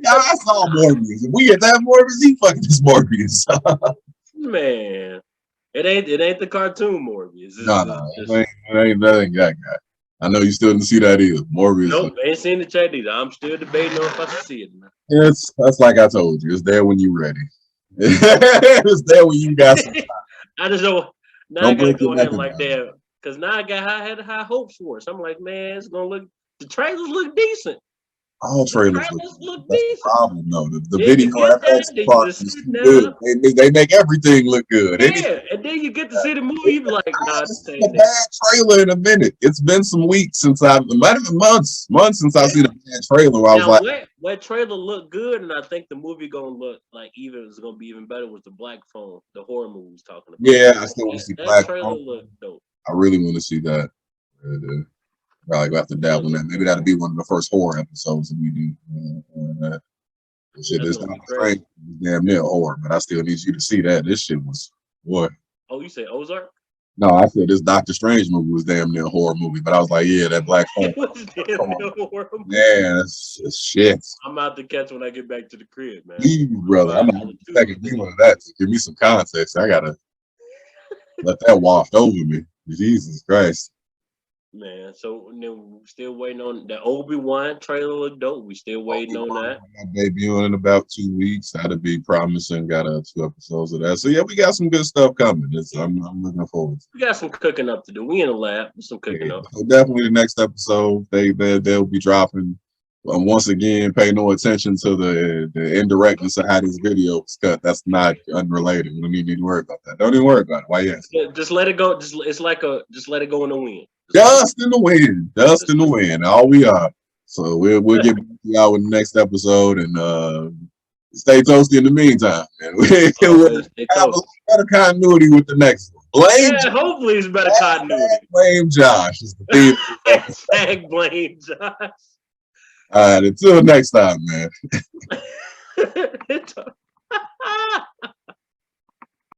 I saw Morbius. If we get that Morbius, he fucking this Morbius. Man, it ain't the cartoon Morbius. It ain't that guy. I know you still didn't see that either. Morbius. Nope, ain't seen the chat either. I'm still debating on if I should see it. That's like I told you. It's there when you're ready. It's there when you got some time. I just don't. Now I gotta go ahead like that because now I had high hopes for it. So I'm like, man, it's gonna look. The trailers look decent. All trailers look decent. That's the problem, though. The video FX part is good. They make everything look good. Yeah, and then you get to see the movie. You be like, nah, this ain't a bad trailer in a minute. It's been some weeks since it might have been months since I've seen a bad trailer. Where I was like, what trailer looked good, and I think the movie gonna look like it's gonna be even better was the Black Phone, the horror movie was talking about. Yeah, I still want to see Black Phone. That trailer looked dope. I really want to see that. Probably have to dabble in that. Maybe that'll be one of the first horror episodes that we do. Shit, this damn near horror, but I still need you to see that. This shit was what? Oh, you say Ozark? No, I said this Doctor Strange movie was damn near a horror movie, but I was like, yeah, that Black Phone. Yeah, that's shit. I'm out to catch when I get back to the crib, man. Brother, I'm out to second viewing of that to give me some context. I gotta let that waft over me. Jesus Christ. Man, so we're still waiting on the Obi-Wan trailer. Look dope. We still waiting on that. Debuting in about 2 weeks. That'll be promising. Got 2 episodes of that. So yeah, we got some good stuff coming. I'm looking forward to it. We got some cooking up to do. We in the lab. Some cooking up. So definitely the next episode. They'll be dropping. Once again, pay no attention to the indirectness of how this video was cut. That's not unrelated. We don't need to worry about that. Don't even worry about it. Why yes? Just let it go. Just let it go in the wind. Dust in the wind. Dust in the wind. All we are. So we'll get y'all with the next episode and stay toasty in the meantime. And we'll have a better continuity with the next one. Hopefully it's better continuity. Blame Josh is the theme. Hashtag blame Josh. All right, until next time, man.